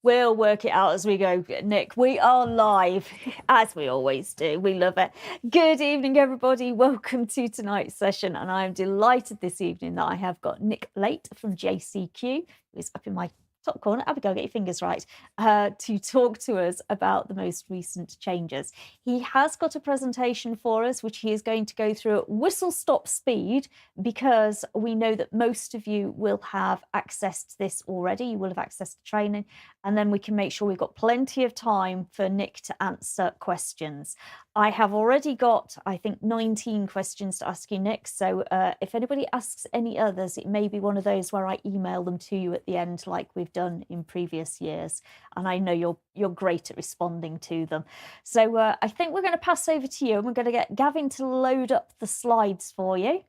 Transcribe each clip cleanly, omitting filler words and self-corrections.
We'll work it out as we go, Nick. We are live, as we always do. We love it. Good evening, everybody. Welcome to tonight's session. And I'm delighted this evening that I have got Nick Lait from JCQ, who's up in my top corner. Abigail, get your fingers right, to talk to us about the most recent changes. He has got a presentation for us, which he is going to go through at whistle-stop speed, because we know that most of you will have access to this already. You will have access to training, and then we can make sure we've got plenty of time for Nick to answer questions. I have already got, I think, 19 questions to ask you, Nick. So if anybody asks any others, it may be one of those where I email them to you at the end, like we've done in previous years. And I know you're great at responding to them. So I think we're going to pass over to you, and we're going to get Gavin to load up the slides for you.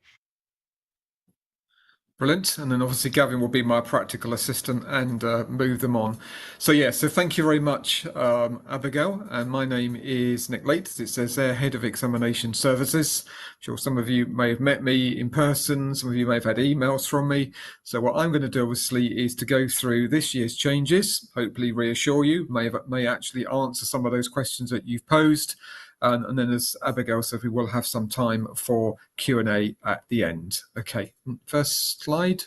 Brilliant. And then obviously Gavin will be my practical assistant and move them on. So yeah, so thank you very much, Abigail. And my name is Nick Lait. It says there, Head of Examination Services. I'm sure some of you may have met me in person. Some of you may have had emails from me. So what I'm going to do obviously is to go through this year's changes, hopefully reassure you, may actually answer some of those questions that you've posed. And then, as Abigail said, we will have some time for Q&A at the end. Okay, first slide.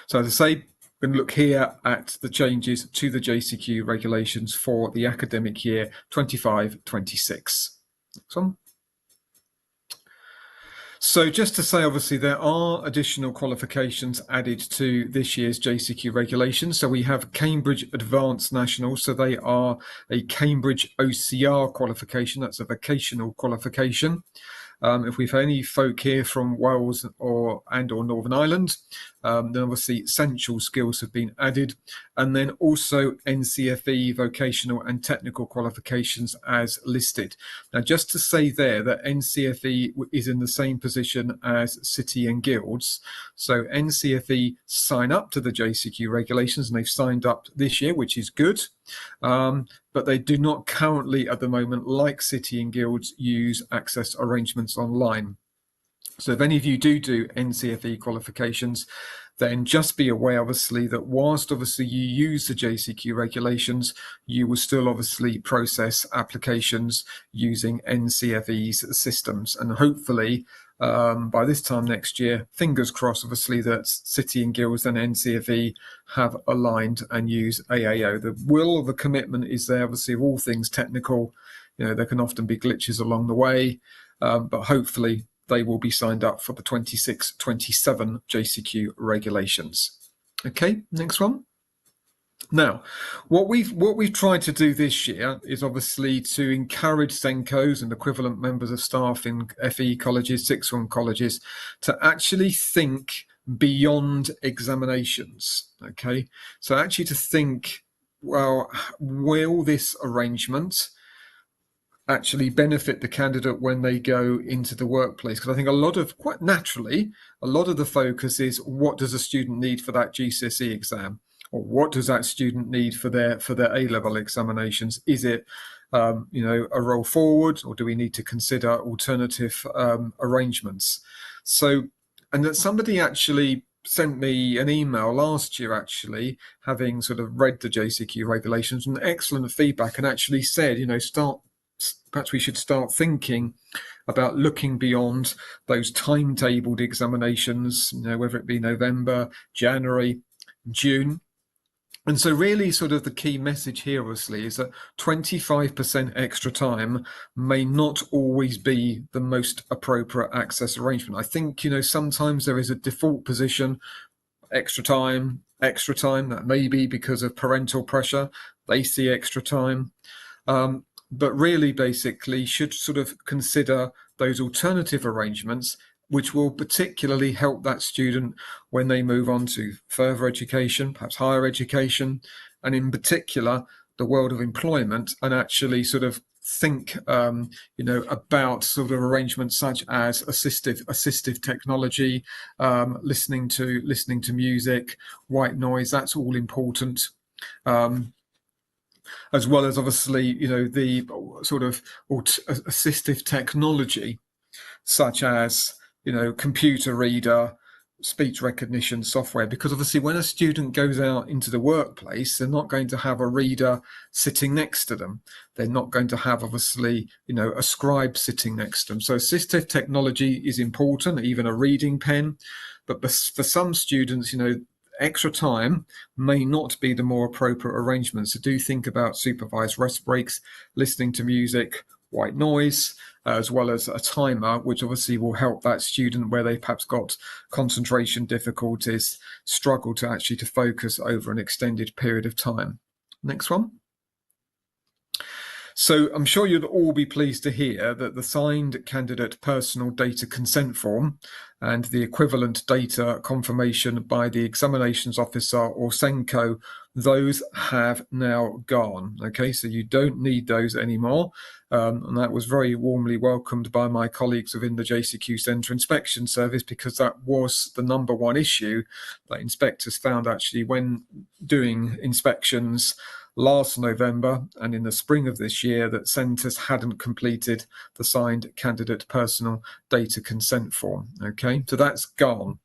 So as I say, we're going to look here at the changes to the JCQ regulations for the academic year 25-26. Next one. So just to say, obviously, there are additional qualifications added to this year's JCQ regulations. So we have Cambridge Advanced National. So they are a Cambridge OCR qualification. That's a vocational qualification. If we've any folk here from Wales or Northern Ireland, then obviously essential skills have been added, and then also NCFE vocational and technical qualifications as listed. Now, just to say there that NCFE is in the same position as City and Guilds. So NCFE sign up to the JCQ regulations, and they've signed up this year, which is good. But they do not currently at the moment, like City and Guilds, use access arrangements online. So if any of you do NCFE qualifications, then just be aware, obviously, that whilst obviously you use the JCQ regulations, you will still obviously process applications using NCFE's systems. And hopefully by this time next year, fingers crossed, obviously, that City and Guilds and NCFE have aligned and use AAO. The will, the commitment is there, obviously, of all things technical. You know, there can often be glitches along the way, but hopefully they will be signed up for the 26-27 JCQ regulations. Okay, next one. Now, what we've tried to do this year is obviously to encourage Senkos and equivalent members of staff in FE colleges, sixth form colleges, to actually think beyond examinations. Okay, so actually to think, well, will this arrangement actually benefit the candidate when they go into the workplace? Because I think quite naturally, a lot of the focus is, what does a student need for that GCSE exam? Or what does that student need for their A-level examinations? Is it, a roll forward, or do we need to consider alternative arrangements? So, and that somebody actually sent me an email last year, actually, having sort of read the JCQ regulations, and excellent feedback, and actually said, perhaps we should start thinking about looking beyond those timetabled examinations, whether it be November, January, June. And so really sort of the key message here, obviously, is that 25% extra time may not always be the most appropriate access arrangement. I think, sometimes there is a default position, extra time. That may be because of parental pressure. They see extra time. But really, basically, should sort of consider those alternative arrangements, which will particularly help that student when they move on to further education, perhaps higher education, and in particular, the world of employment, and actually sort of think, about sort of arrangements such as assistive technology, listening to music, white noise. That's all important. As well as obviously, the sort of assistive technology, such as, computer reader, speech recognition software, because obviously when a student goes out into the workplace, they're not going to have a reader sitting next to them. They're not going to have, obviously, a scribe sitting next to them. So assistive technology is important, even a reading pen. But for some students, extra time may not be the more appropriate arrangement. So do think about supervised rest breaks, listening to music, white noise, as well as a timer, which obviously will help that student where they perhaps got concentration difficulties, struggle to focus over an extended period of time. Next one. So I'm sure you'd all be pleased to hear that the signed candidate personal data consent form and the equivalent data confirmation by the examinations officer or SENCO, those have now gone. Okay, so you don't need those anymore. And that was very warmly welcomed by my colleagues within the JCQ Centre Inspection Service, because that was the number one issue that inspectors found actually when doing inspections last November and in the spring of this year, that centres hadn't completed the signed candidate personal data consent form. Okay, so that's gone.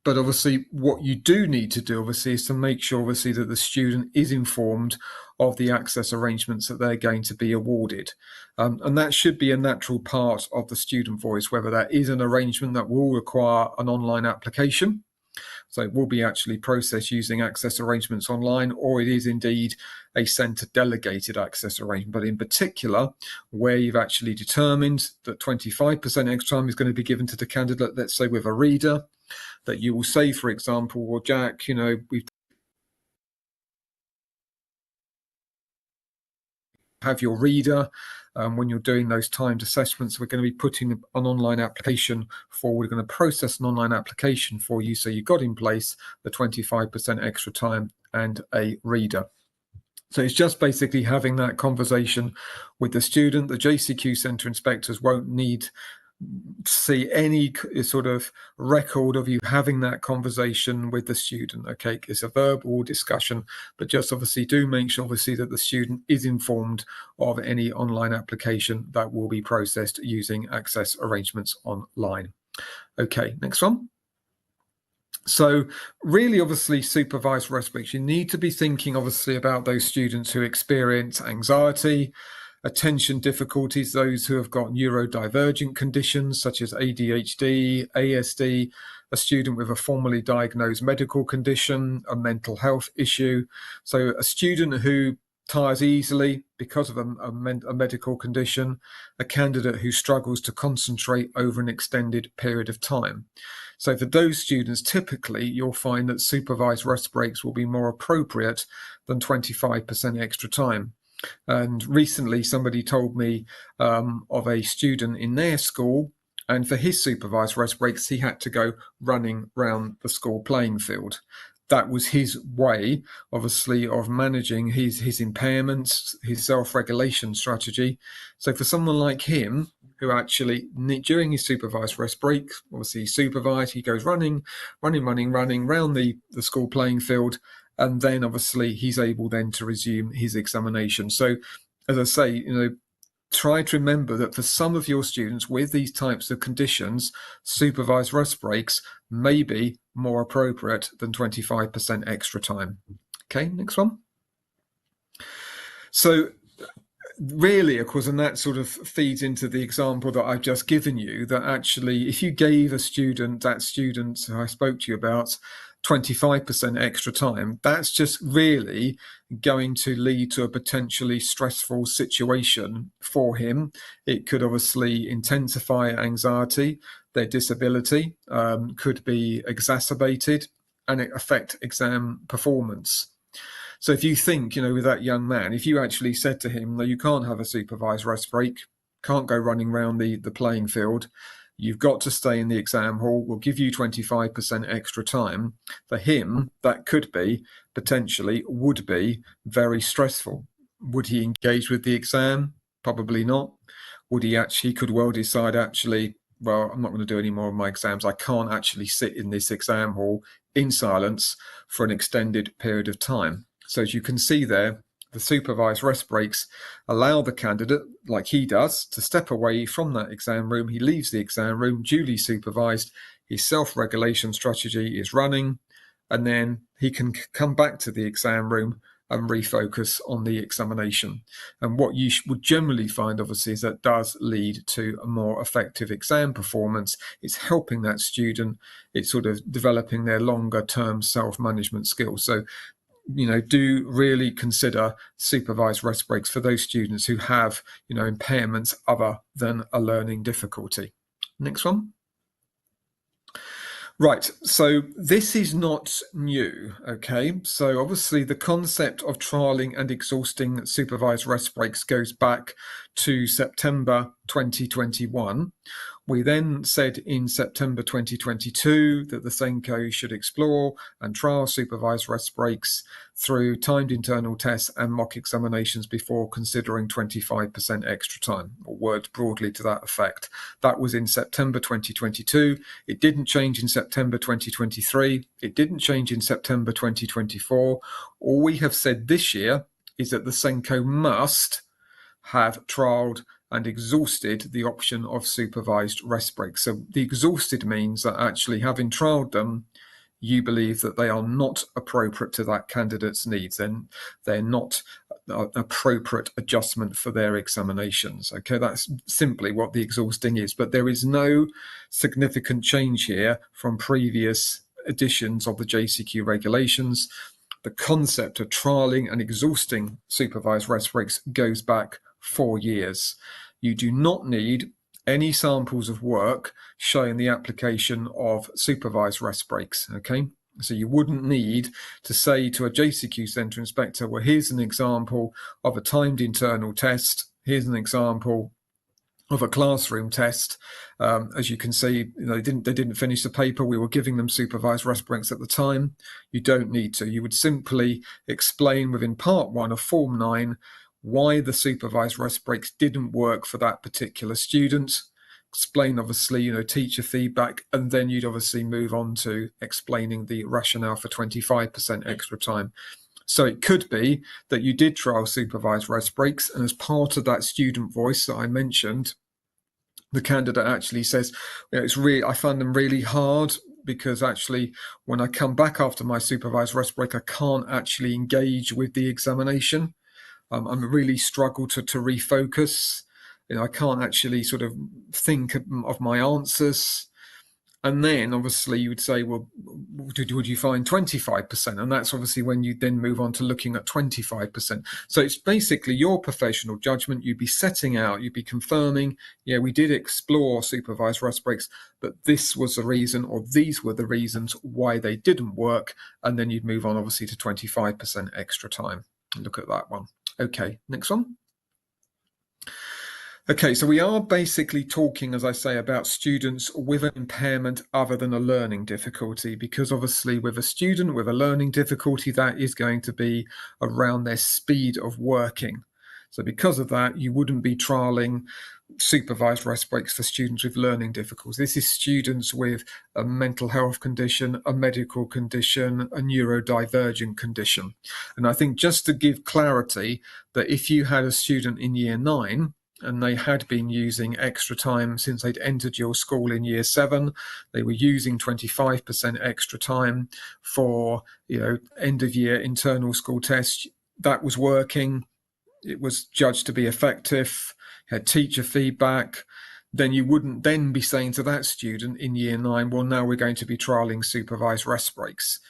But obviously what you do need to do obviously is to make sure obviously that the student is informed of the access arrangements that they're going to be awarded. And that should be a natural part of the student voice, whether that is an arrangement that will require an online application. So it will be actually processed using access arrangements online, or it is indeed a centre delegated access arrangement. But in particular, where you've actually determined that 25% extra time is going to be given to the candidate, let's say with a reader, that you will say, for example, well, Jack, we have your reader. When you're doing those timed assessments, we're going to be putting an online application for, we're going to process an online application for you. So you got in place the 25% extra time and a reader. So it's just basically having that conversation with the student. The JCQ centre inspectors won't need to see any sort of record of you having that conversation with the student. Okay, it's a verbal discussion, but just obviously do make sure obviously that the student is informed of any online application that will be processed using access arrangements online. Okay, next one. So really, obviously, supervised rest breaks, you need to be thinking obviously about those students who experience anxiety, attention difficulties, those who have got neurodivergent conditions such as ADHD, ASD, a student with a formally diagnosed medical condition, a mental health issue. So a student who tires easily because of a medical condition, a candidate who struggles to concentrate over an extended period of time. So for those students, typically you'll find that supervised rest breaks will be more appropriate than 25% extra time. And recently somebody told me of a student in their school, and for his supervised rest breaks, he had to go running around the school playing field. That was his way, obviously, of managing his impairments, his self-regulation strategy. So for someone like him, who actually, during his supervised rest break, obviously he's supervised, he goes running around the school playing field, and then obviously he's able then to resume his examination. So as I say, try to remember that for some of your students with these types of conditions, supervised rest breaks may be more appropriate than 25% extra time. Okay, next one. So really, of course, and that sort of feeds into the example that I've just given you, that actually if you gave that student who I spoke to you about 25% extra time, that's just really going to lead to a potentially stressful situation for him. It could obviously intensify anxiety. Their disability could be exacerbated, and it affect exam performance. So if you think, with that young man, if you actually said to him, no, you can't have a supervised rest break, can't go running around the playing field, you've got to stay in the exam hall, we'll give you 25% extra time. For him, that could be, potentially, would be very stressful. Would he engage with the exam? Probably not. Would he could well decide, actually, well, I'm not going to do any more of my exams. I can't actually sit in this exam hall in silence for an extended period of time. So as you can see there, The supervised rest breaks allow the candidate, like he does, to step away from that exam room. He leaves the exam room duly supervised. His self-regulation strategy is running, and then he can come back to the exam room and refocus on the examination. And what you would generally find, obviously, is that does lead to a more effective exam performance. It's helping that student. It's sort of developing their longer-term self-management skills. So, do really consider supervised rest breaks for those students who have, impairments other than a learning difficulty. Next one. Right, so this is not new, okay? So obviously the concept of trialling and exhausting supervised rest breaks goes back to September 2021. We then said in September 2022 that the SENCO should explore and trial supervised rest breaks through timed internal tests and mock examinations before considering 25% extra time, or words broadly to that effect. That was in September 2022. It didn't change in September 2023. It didn't change in September 2024. All we have said this year is that the SENCO must have trialled and exhausted the option of supervised rest breaks. So the exhausted means that actually having trialled them, you believe that they are not appropriate to that candidate's needs, and they're not an appropriate adjustment for their examinations. Okay, that's simply what the exhausting is, but there is no significant change here from previous editions of the JCQ regulations. The concept of trialling and exhausting supervised rest breaks goes back 4 years. You do not need any samples of work showing the application of supervised rest breaks, okay? So you wouldn't need to say to a JCQ centre inspector, well, here's an example of a timed internal test, here's an example of a classroom test. As you can see, they didn't finish the paper. We were giving them supervised rest breaks at the time. You don't need to. You would simply explain within part 1 of Form 9 why the supervised rest breaks didn't work for that particular student. Explain, obviously, teacher feedback, and then you'd obviously move on to explaining the rationale for 25% extra time. So it could be that you did trial supervised rest breaks, and as part of that student voice that I mentioned, the candidate actually says, I find them really hard because actually when I come back after my supervised rest break, I can't actually engage with the examination. I really struggle to refocus. I can't actually sort of think of my answers. And then obviously you would say, well, would you find 25%? And that's obviously when you then move on to looking at 25%. So it's basically your professional judgment. You'd be setting out, you'd be confirming, yeah, we did explore supervised rest breaks, but this was the reason, or these were the reasons why they didn't work. And then you'd move on obviously to 25% extra time. Look at that one. Okay, next one. Okay, so we are basically talking, as I say, about students with an impairment other than a learning difficulty, because obviously with a student with a learning difficulty, that is going to be around their speed of working. So because of that, you wouldn't be trialling supervised rest breaks for students with learning difficulties. This is students with a mental health condition, a medical condition, a neurodivergent condition. And I think just to give clarity that if you had a student in year 9 and they had been using extra time since they'd entered your school in year 7, they were using 25% extra time for, end of year internal school tests, that was working. It was judged to be effective, had teacher feedback, then you wouldn't then be saying to that student in year 9, well, now we're going to be trialling supervised rest breaks.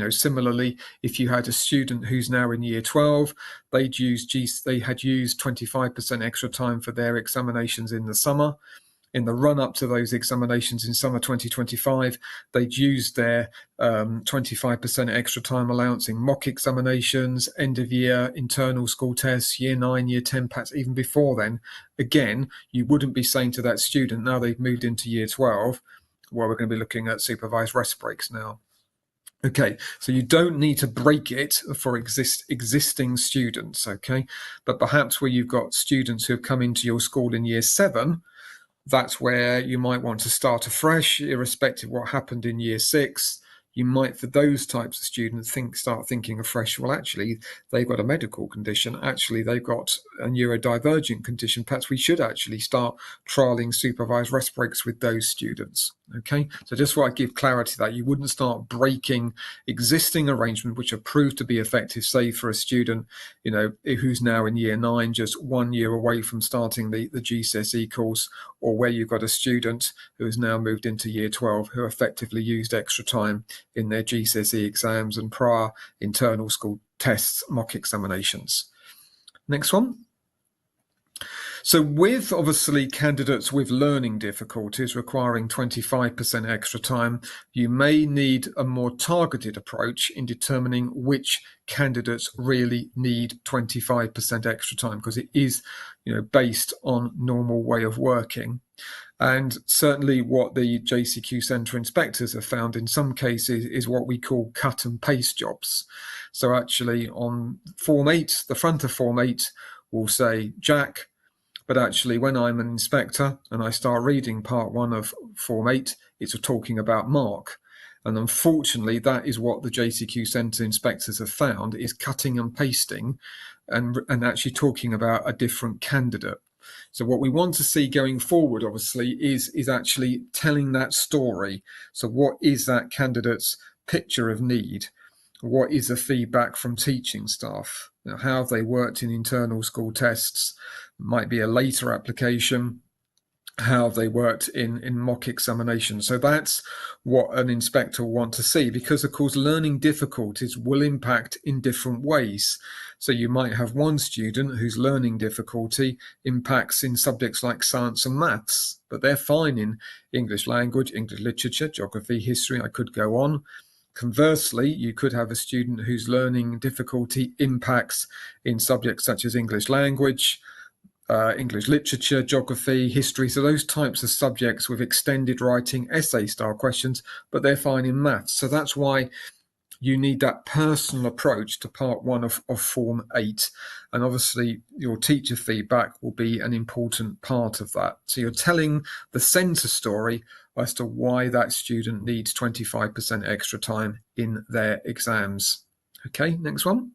Similarly, if you had a student who's now in year 12, they had used 25% extra time for their examinations in the summer. In the run-up to those examinations in summer 2025, they'd used their 25% extra time allowance in mock examinations, end-of-year internal school tests, year 9, year 10 PATs, even before then. Again, you wouldn't be saying to that student, now they've moved into year 12, well, we're going to be looking at supervised rest breaks now. Okay, so you don't need to break it for existing students, okay? But perhaps where you've got students who have come into your school in year 7, that's where you might want to start afresh, irrespective of what happened in year 6. you might, for those types of students, start thinking afresh, well, actually, they've got a medical condition. Actually, they've got a neurodivergent condition. Perhaps we should actually start trialing supervised rest breaks with those students. Okay, so just want to give clarity that you wouldn't start breaking existing arrangements which have proved to be effective, say for a student, who's now in year 9, just 1 year away from starting the GCSE course, or where you've got a student who has now moved into year 12 who effectively used extra time in their GCSE exams and prior internal school tests, mock examinations. Next one. So with obviously candidates with learning difficulties requiring 25% extra time, you may need a more targeted approach in determining which candidates really need 25% extra time, because it is, based on normal way of working. And certainly what the JCQ centre inspectors have found in some cases is what we call cut and paste jobs. So actually on Form 8, the front of Form 8 will say Jack, but actually when I'm an inspector and I start reading part 1 of Form 8, it's talking about Mark. And unfortunately, that is what the JCQ centre inspectors have found, is cutting and pasting and actually talking about a different candidate. So what we want to see going forward, obviously, is actually telling that story. So what is that candidate's picture of need? What is the feedback from teaching staff? How have they worked in internal school tests? Might be a later application. How have they worked in mock examinations? So that's what an inspector will want to see, because of course learning difficulties will impact in different ways. So you might have one student whose learning difficulty impacts in subjects like science and maths, but they're fine in English language, English literature, geography, history. I could go on. Conversely, you could have a student whose learning difficulty impacts in subjects such as English language, English literature, geography, history, so those types of subjects with extended writing, essay style questions, but they're fine in maths. So that's why you need that personal approach to part 1 of Form 8. And obviously your teacher feedback will be an important part of that. So you're telling the centre story as to why that student needs 25% extra time in their exams. Okay, next one.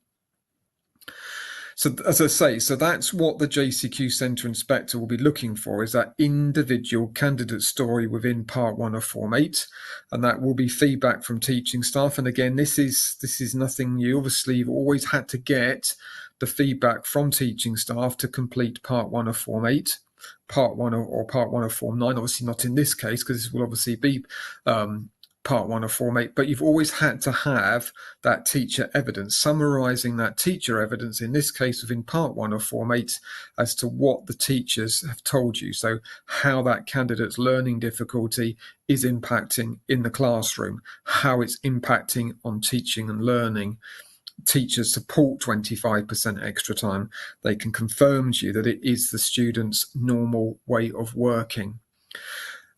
So as I say, so that's what the JCQ centre inspector will be looking for, is that individual candidate story within part 1 of Form 8, and that will be feedback from teaching staff. And again, this is nothing new. Obviously, you've always had to get the feedback from teaching staff to complete part 1 of Form 8, part 1 or part 1 of Form 9. Obviously not in this case, because this will obviously be part 1 of Form 8, but you've always had to have that teacher evidence, summarising that teacher evidence, in this case within part 1 of Form 8, as to what the teachers have told you. So how that candidate's learning difficulty is impacting in the classroom, how it's impacting on teaching and learning. Teachers support 25% extra time. They can confirm to you that it is the student's normal way of working.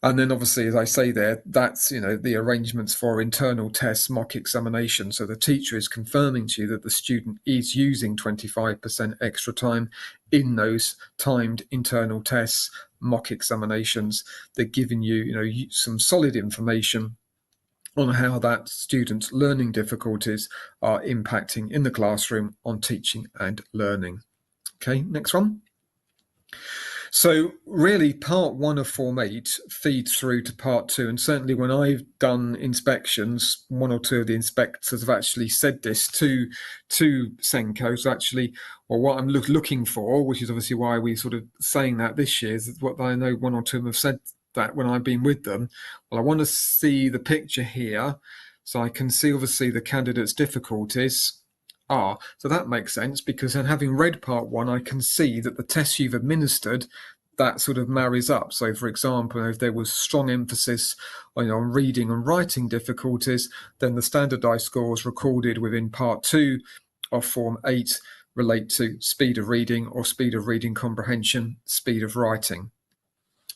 And then obviously, as I say there, that's, the arrangements for internal tests, mock examination. So the teacher is confirming to you that the student is using 25% extra time in those timed internal tests, mock examinations. They're giving you, some solid information on how that student's learning difficulties are impacting in the classroom on teaching and learning. Okay, next one. So really part 1 of Form 8 feeds through to part 2, and certainly when I've done inspections, 1 or 2 of the inspectors have actually said this to Senko. So actually, well, what I'm looking for, which is obviously why we're sort of saying that this year, is what I know 1 or 2 of them have said that when I've been with them. Well, I want to see the picture here, so I can see obviously the candidate's difficulties. So that makes sense, because then having read part 1, I can see that the tests you've administered, that sort of marries up. So for example, if there was strong emphasis on reading and writing difficulties, then the standardized scores recorded within part 2 of Form 8 relate to speed of reading or speed of reading comprehension, speed of writing.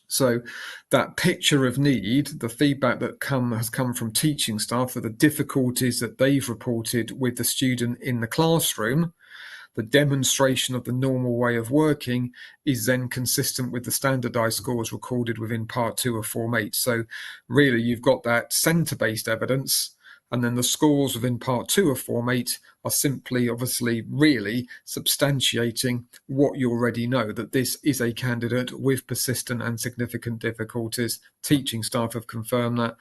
So that picture of need, the feedback that has come from teaching staff for the difficulties that they've reported with the student in the classroom, the demonstration of the normal way of working is then consistent with the standardized scores recorded within part 2 of Form 8. So really, you've got that centre-based evidence, And then the scores within part 2 of Form 8 are simply, obviously, really substantiating what you already know, that this is a candidate with persistent and significant difficulties. Teaching staff have confirmed that.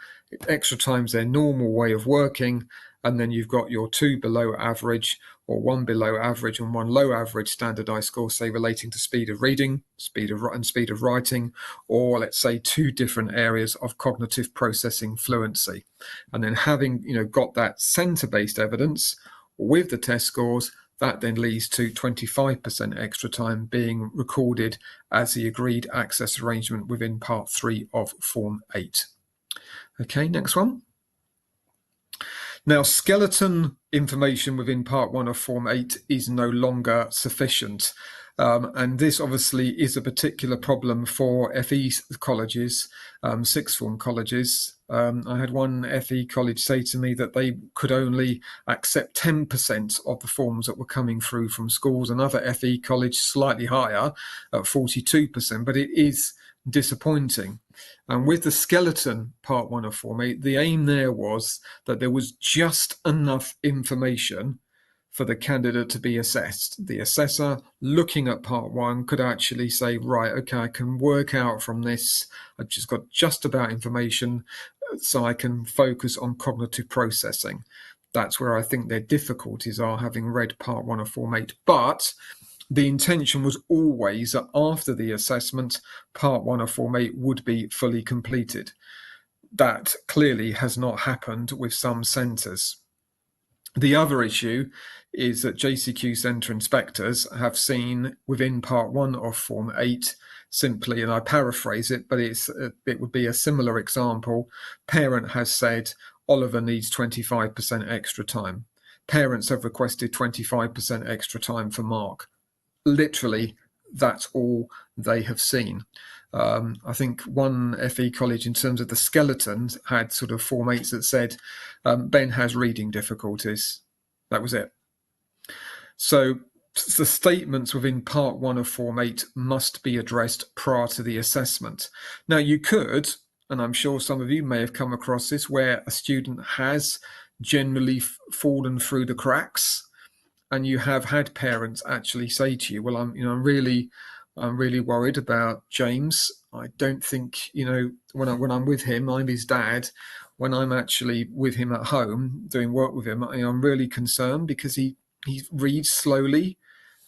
Extra time's their normal way of working. And then you've got your 2 below average or 1 below average and 1 low average standardized score, say relating to speed of reading, speed of writing, or let's say 2 different areas of cognitive processing fluency. And then having got that center-based evidence with the test scores, that then leads to 25% extra time being recorded as the agreed access arrangement within part 3 of Form 8. Okay, next one. Now, skeleton information within Part 1 of Form 8 is no longer sufficient. And this obviously is a particular problem for FE colleges, sixth form colleges. I had one FE college say to me that they could only accept 10% of the forms that were coming through from schools. Another FE college slightly higher at 42%, but it is disappointing. And with the skeleton Part 1 of Form 8, the aim there was that there was just enough information for the candidate to be assessed. The assessor looking at Part 1 could actually say, right, okay, I can work out from this. I've just got just about information so I can focus on cognitive processing. That's where I think their difficulties are, having read Part 1 of Form 8. But the intention was always that after the assessment, Part 1 of Form 8 would be fully completed. That clearly has not happened with some centres. The other issue is that JCQ centre inspectors have seen within Part 1 of Form 8 simply, and I paraphrase it, but it would be a similar example. Parent has said Oliver needs 25% extra time. Parents have requested 25% extra time for Mark. Literally, that's all they have seen. I think one FE college, in terms of the skeletons, had sort of Form 8s that said Ben has reading difficulties. That was it. So the statements within Part 1 of Form 8 must be addressed prior to the assessment. Now, you could, and I'm sure some of you may have come across this, where a student has generally fallen through the cracks, and you have had parents actually say to you, well, I'm really worried about James. I don't think, when I'm with him, I'm his dad. When I'm actually with him at home doing work with him, I'm really concerned because he reads slowly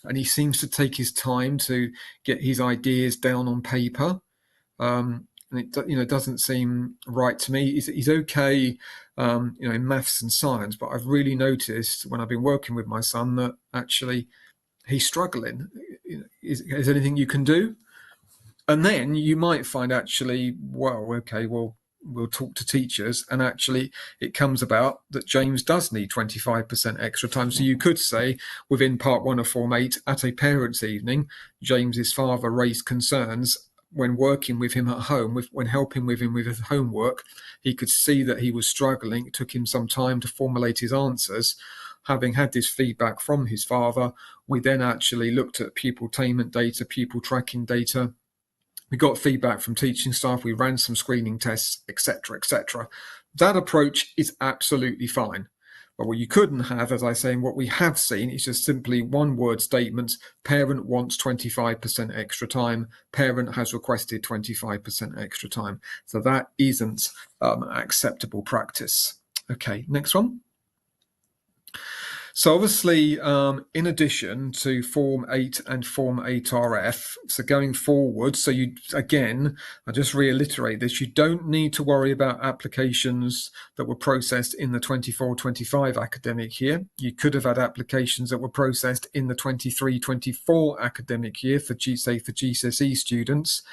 and he seems to take his time to get his ideas down on paper. And it doesn't seem right to me. He's okay, in maths and science, but I've really noticed when I've been working with my son that actually he's struggling. Is there anything you can do? And then you might find actually, well, okay, we'll talk to teachers, and actually it comes about that James does need 25% extra time. So you could say within Part 1 of Form 8 at a parents' evening, James's father raised concerns when working with him at home, when helping with him with his homework. He could see that he was struggling. It took him some time to formulate his answers. Having had this feedback from his father, we then actually looked at pupil attainment data, pupil tracking data. We got feedback from teaching staff. We ran some screening tests, etc., etc. That approach is absolutely fine. But what you couldn't have, as I say, and what we have seen is just simply one-word statements. Parent wants 25% extra time. Parent has requested 25% extra time. So that isn't acceptable practice. Okay, next one. So obviously, in addition to Form 8 and Form 8RF, so going forward, so I just reiterate this, you don't need to worry about applications that were processed in the 24-25 academic year. You could have had applications that were processed in the 23-24 academic year for GCSE students.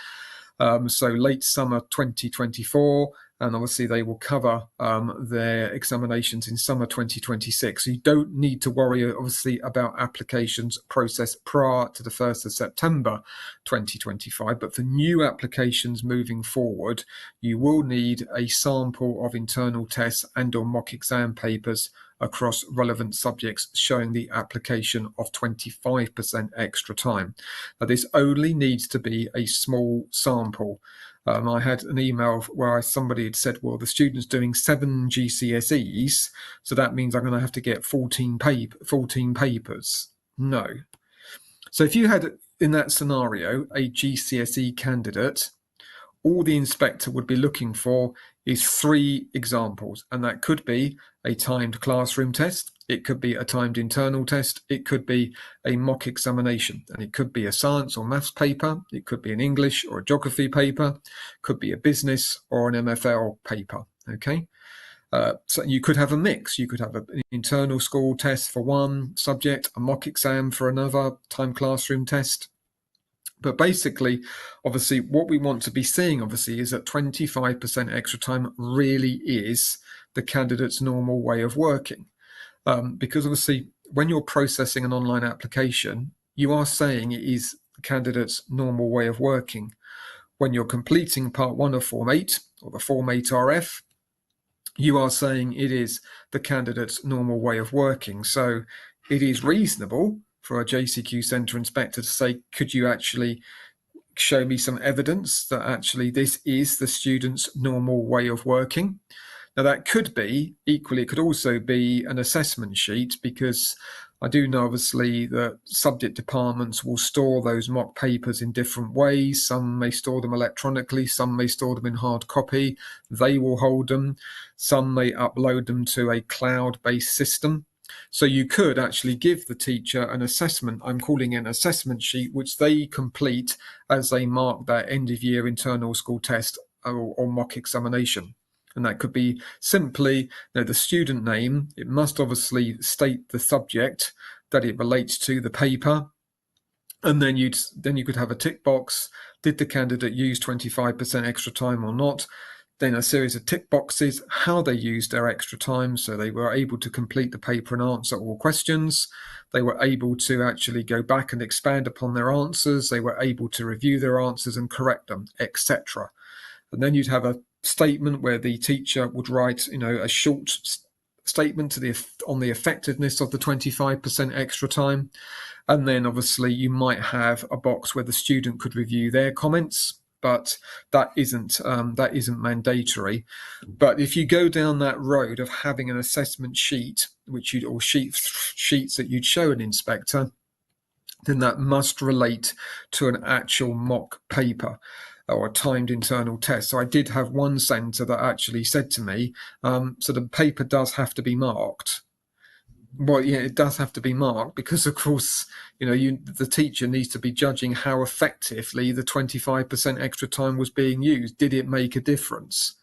So late summer 2024, and obviously they will cover their examinations in summer 2026. So you don't need to worry, obviously, about applications processed prior to the 1st of September 2025. But for new applications moving forward, you will need a sample of internal tests and or mock exam papers across relevant subjects showing the application of 25% extra time. Now, this only needs to be a small sample. I had an email where somebody had said, well, the student's doing 7 GCSEs, so that means I'm going to have to get 14 papers. No. So if you had, in that scenario, a GCSE candidate, all the inspector would be looking for is 3 examples, and that could be a timed classroom test, it could be a timed internal test, it could be a mock examination, and it could be a science or maths paper, it could be an English or a geography paper, could be a business or an MFL paper. Okay, so you could have a mix. You could have an internal school test for one subject, a mock exam for another, timed classroom test. But basically, obviously, what we want to be seeing, obviously, is that 25% extra time really is the candidate's normal way of working. Because obviously, when you're processing an online application, you are saying it is the candidate's normal way of working. When you're completing part 1 of Form 8 or the Form 8 RF, you are saying it is the candidate's normal way of working. So it is reasonable for a JCQ centre inspector to say, could you actually show me some evidence that actually this is the student's normal way of working? Now that could be, equally, it could also be an assessment sheet, because I do know obviously that subject departments will store those mock papers in different ways. Some may store them electronically, some may store them in hard copy. They will hold them. Some may upload them to a cloud-based system. So you could actually give the teacher an assessment, I'm calling it an assessment sheet, which they complete as they mark their end-of-year internal school test or mock examination. And that could be simply, the student name. It must obviously state the subject that it relates to, the paper. And then you could have a tick box. Did the candidate use 25% extra time or not? Then a series of tick boxes, how they used their extra time. So they were able to complete the paper and answer all questions. They were able to actually go back and expand upon their answers. They were able to review their answers and correct them, etc. And then you'd have a statement where the teacher would write, a short statement on the effectiveness of the 25% extra time. And then obviously you might have a box where the student could review their comments, but that isn't mandatory. But if you go down that road of having an assessment sheet, or sheets that you'd show an inspector, then that must relate to an actual mock paper or a timed internal test. So I did have one centre that actually said to me, so the paper does have to be marked. Well, yeah, it does have to be marked because, of course, the teacher needs to be judging how effectively the 25% extra time was being used. Did it make a difference?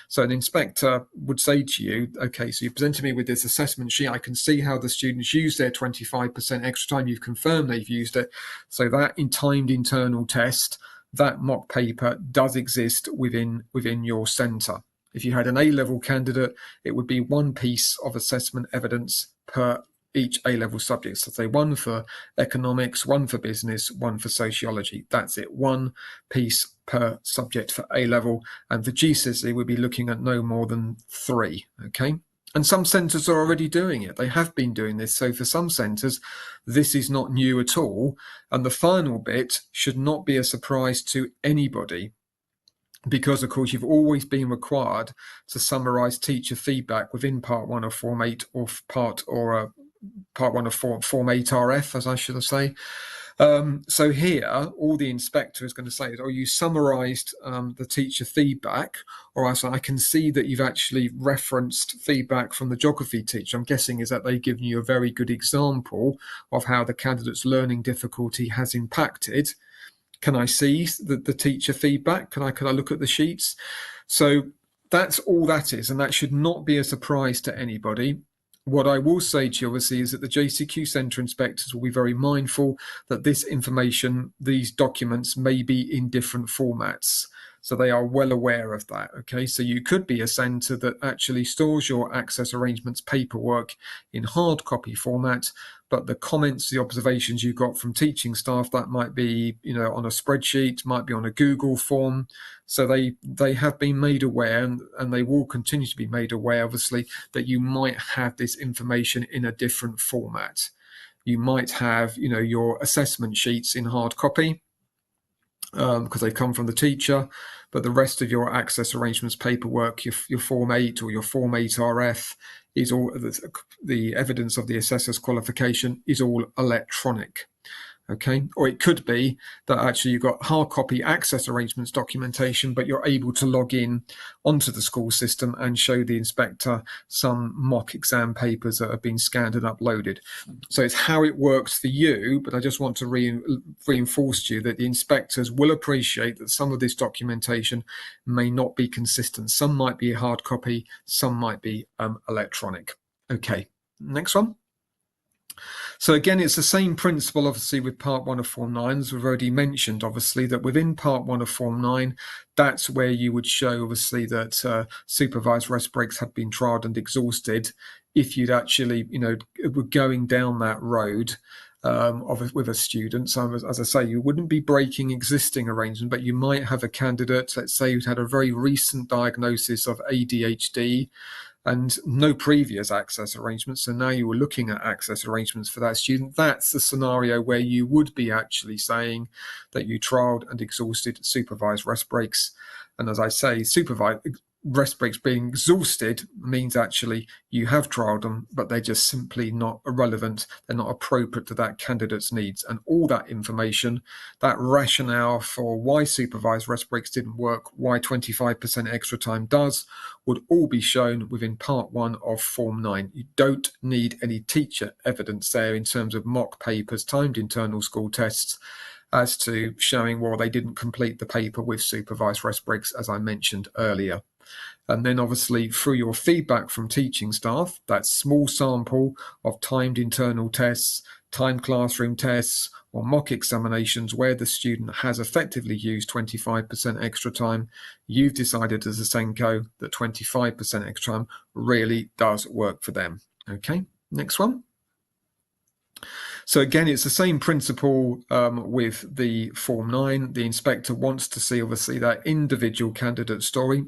So an inspector would say to you, okay, so you presented me with this assessment sheet. I can see how the students use their 25% extra time. You've confirmed they've used it. So that timed internal test, that mock paper does exist within your centre. If you had an A-level candidate, it would be one piece of assessment evidence per each A-level subject. So say one for economics, one for business, one for sociology. That's it, one piece per subject for A-level. And for GCSE, we'll be looking at no more than 3, okay? And some centres are already doing it. They have been doing this. So for some centres, this is not new at all. And the final bit should not be a surprise to anybody, because, of course, you've always been required to summarise teacher feedback within Part 1 of Form 8 or Part 1 of Form 8 RF, as I should say. So here, all the inspector is going to say is, you summarised the teacher feedback, or I can see that you've actually referenced feedback from the geography teacher. I'm guessing is that they've given you a very good example of how the candidate's learning difficulty has impacted. Can I see the teacher feedback? Can I look at the sheets? So that's all that is, and that should not be a surprise to anybody. What I will say to you, obviously, is that the JCQ centre inspectors will be very mindful that this information, these documents, may be in different formats. So they are well aware of that, okay? So you could be a centre that actually stores your access arrangements paperwork in hard copy format, but the comments, the observations you got from teaching staff, that might be, on a spreadsheet, might be on a Google form. So they have been made aware, and they will continue to be made aware, obviously, that you might have this information in a different format. You might have, your assessment sheets in hard copy, because they come from the teacher, but the rest of your access arrangements paperwork, your Form 8 or your Form 8 RF, is all the evidence of the assessor's qualification is all electronic. Okay, or it could be that actually you've got hard copy access arrangements documentation, but you're able to log in onto the school system and show the inspector some mock exam papers that have been scanned and uploaded. So it's how it works for you, but I just want to reinforce to you that the inspectors will appreciate that some of this documentation may not be consistent. Some might be hard copy, some might be electronic. Okay, next one. So again, it's the same principle, obviously, with Part 1 of Form 9, as we've already mentioned, obviously, that within Part 1 of Form 9, that's where you would show, obviously, that supervised rest breaks had been trialled and exhausted if you'd actually, were going down that road with a student. So as I say, you wouldn't be breaking existing arrangement, but you might have a candidate, let's say, who'd had a very recent diagnosis of ADHD, and no previous access arrangements. So now you were looking at access arrangements for that student. That's the scenario where you would be actually saying that you trialled and exhausted supervised rest breaks. And as I say, supervised rest breaks being exhausted means actually you have trialled them, but they're just simply not relevant. They're not appropriate to that candidate's needs. And all that information, that rationale for why supervised rest breaks didn't work, why 25% extra time does, would all be shown within Part 1 of Form 9. You don't need any teacher evidence there in terms of mock papers, timed internal school tests, as to showing, well, they didn't complete the paper with supervised rest breaks, as I mentioned earlier. And then obviously through your feedback from teaching staff, that small sample of timed internal tests, timed classroom tests, or mock examinations where the student has effectively used 25% extra time, you've decided as a SENCO that 25% extra time really does work for them. Okay, next one. So again, it's the same principle with the Form 9. The inspector wants to see, obviously, that individual candidate story.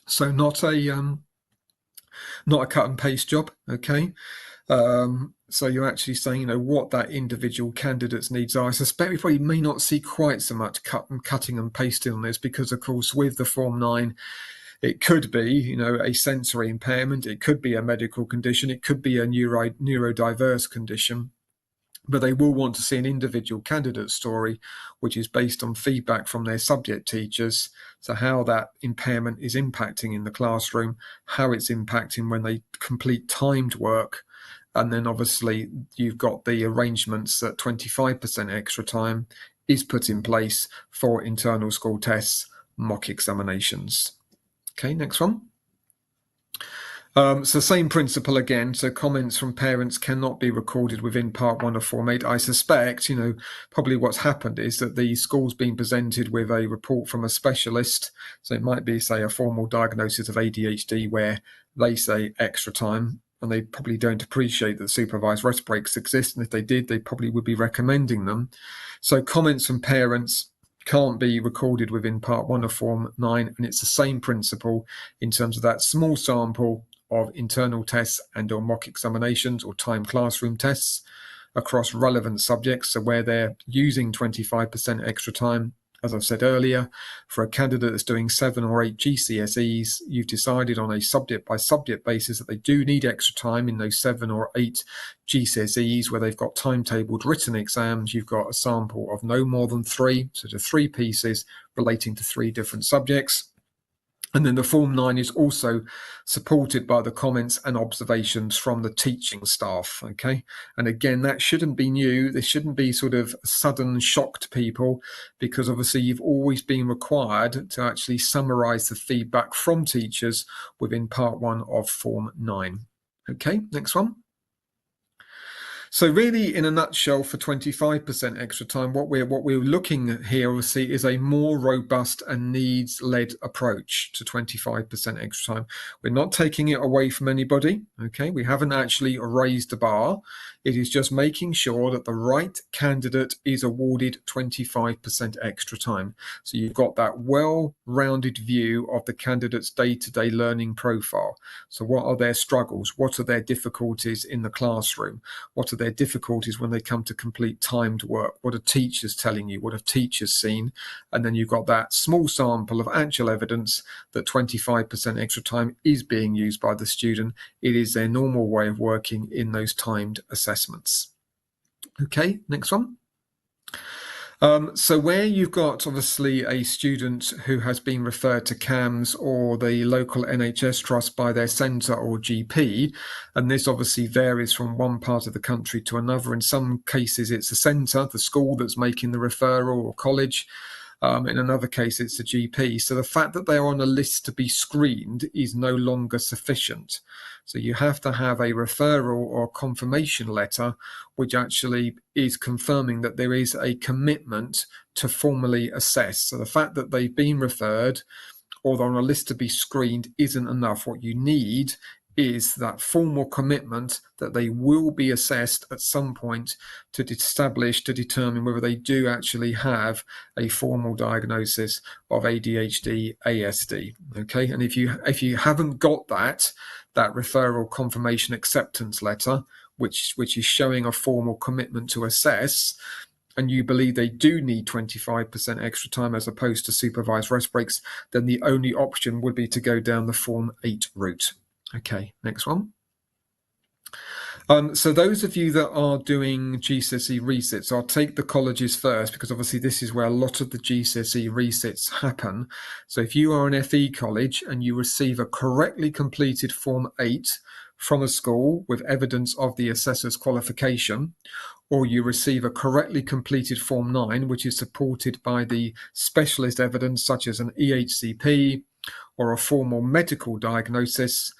So not a cut and paste job, okay? So you're actually saying, what that individual candidate's needs are. I suspect we probably may not see quite so much cutting and pasting on this because, of course, with the Form 9, it could be, a sensory impairment. It could be a medical condition. It could be a neurodiverse condition. But they will want to see an individual candidate story, which is based on feedback from their subject teachers. So how that impairment is impacting in the classroom, how it's impacting when they complete timed work. And then obviously you've got the arrangements that 25% extra time is put in place for internal school tests, mock examinations. Okay, next one. So same principle again. So comments from parents cannot be recorded within Part 1 of Form 8. I suspect, probably what's happened is that the school's been presented with a report from a specialist. So it might be, say, a formal diagnosis of ADHD where they say extra time, and they probably don't appreciate that supervised rest breaks exist. And if they did, they probably would be recommending them. So comments from parents can't be recorded within Part 1 of Form 9. And it's the same principle in terms of that small sample of internal tests and or mock examinations or timed classroom tests across relevant subjects. So where they're using 25% extra time, as I've said earlier, for a candidate that's doing 7 or 8 GCSEs, you've decided on a subject by subject basis that they do need extra time in those 7 or 8 GCSEs where they've got timetabled written exams. You've got a sample of no more than 3, so to 3 pieces relating to 3 different subjects. And then the Form 9 is also supported by the comments and observations from the teaching staff, okay? And again, that shouldn't be new. This shouldn't be sort of a sudden shock to people, because obviously you've always been required to actually summarise the feedback from teachers within Part 1 of Form 9. Okay, next one. So really, in a nutshell, for 25% extra time, what we're looking at here, obviously, is a more robust and needs-led approach to 25% extra time. We're not taking it away from anybody, okay? We haven't actually raised the bar. It is just making sure that the right candidate is awarded 25% extra time. So you've got that well-rounded view of the candidate's day-to-day learning profile. So what are their struggles? What are their difficulties in the classroom? What are their difficulties when they come to complete timed work. What are teachers telling you? What have teachers seen? And then you've got that small sample of actual evidence that 25% extra time is being used by the student. It is their normal way of working in those timed assessments. Okay, next one. So where you've got obviously a student who has been referred to CAMHS or the local NHS trust by their centre or GP, and this obviously varies from one part of the country to another. In some cases it's a centre, the school that's making the referral, or college. In another case, it's a GP. So the fact that they're on a list to be screened is no longer sufficient. So you have to have a referral or confirmation letter, which actually is confirming that there is a commitment to formally assess. So the fact that they've been referred or they're on a list to be screened isn't enough. What you need is that formal commitment that they will be assessed at some point to determine whether they do actually have a formal diagnosis of ADHD, ASD. Okay, and if you haven't got that referral confirmation acceptance letter, which is showing a formal commitment to assess, and you believe they do need 25% extra time as opposed to supervised rest breaks, then the only option would be to go down the Form 8 route. Okay, next one. So those of you that are doing GCSE resits, I'll take the colleges first because obviously this is where a lot of the GCSE resits happen. So if you are an FE college and you receive a correctly completed Form 8 from a school with evidence of the assessor's qualification, or you receive a correctly completed Form 9, which is supported by the specialist evidence such as an EHCP or a formal medical diagnosis,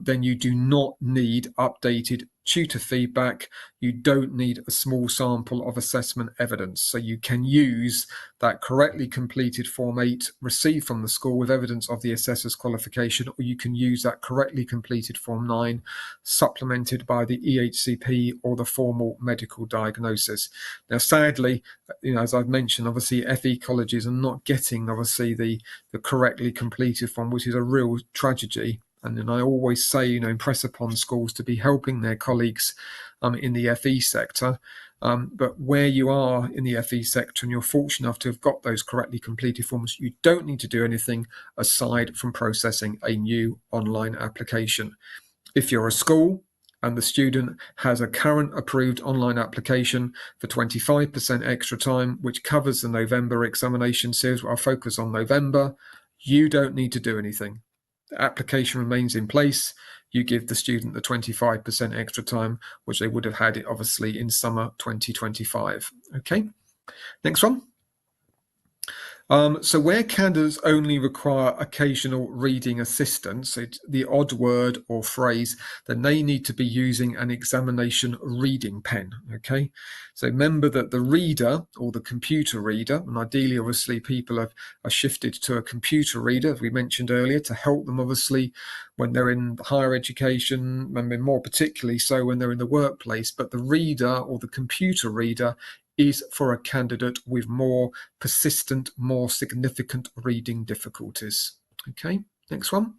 then you do not need updated tutor feedback. You don't need a small sample of assessment evidence. So you can use that correctly completed Form 8 received from the school with evidence of the assessor's qualification, or you can use that correctly completed Form 9 supplemented by the EHCP or the formal medical diagnosis. Now, sadly, as I've mentioned, obviously FE colleges are not getting obviously the correctly completed form, which is a real tragedy. And then I always say, impress upon schools to be helping their colleagues in the FE sector. But where you are in the FE sector and you're fortunate enough to have got those correctly completed forms, you don't need to do anything aside from processing a new online application. If you're a school and the student has a current approved online application for 25% extra time, which covers the November examination series, I'll focus on November, you don't need to do anything. The application remains in place. You give the student the 25% extra time, which they would have had it obviously in summer 2025. Okay, next one. So where candidates only require occasional reading assistance, so the odd word or phrase, then they need to be using an examination reading pen. Okay, so remember that the reader or the computer reader, and ideally obviously people are shifted to a computer reader, as we mentioned earlier, to help them obviously when they're in higher education, and more particularly so when they're in the workplace. But the reader or the computer reader is for a candidate with more persistent, more significant reading difficulties. Okay, next one.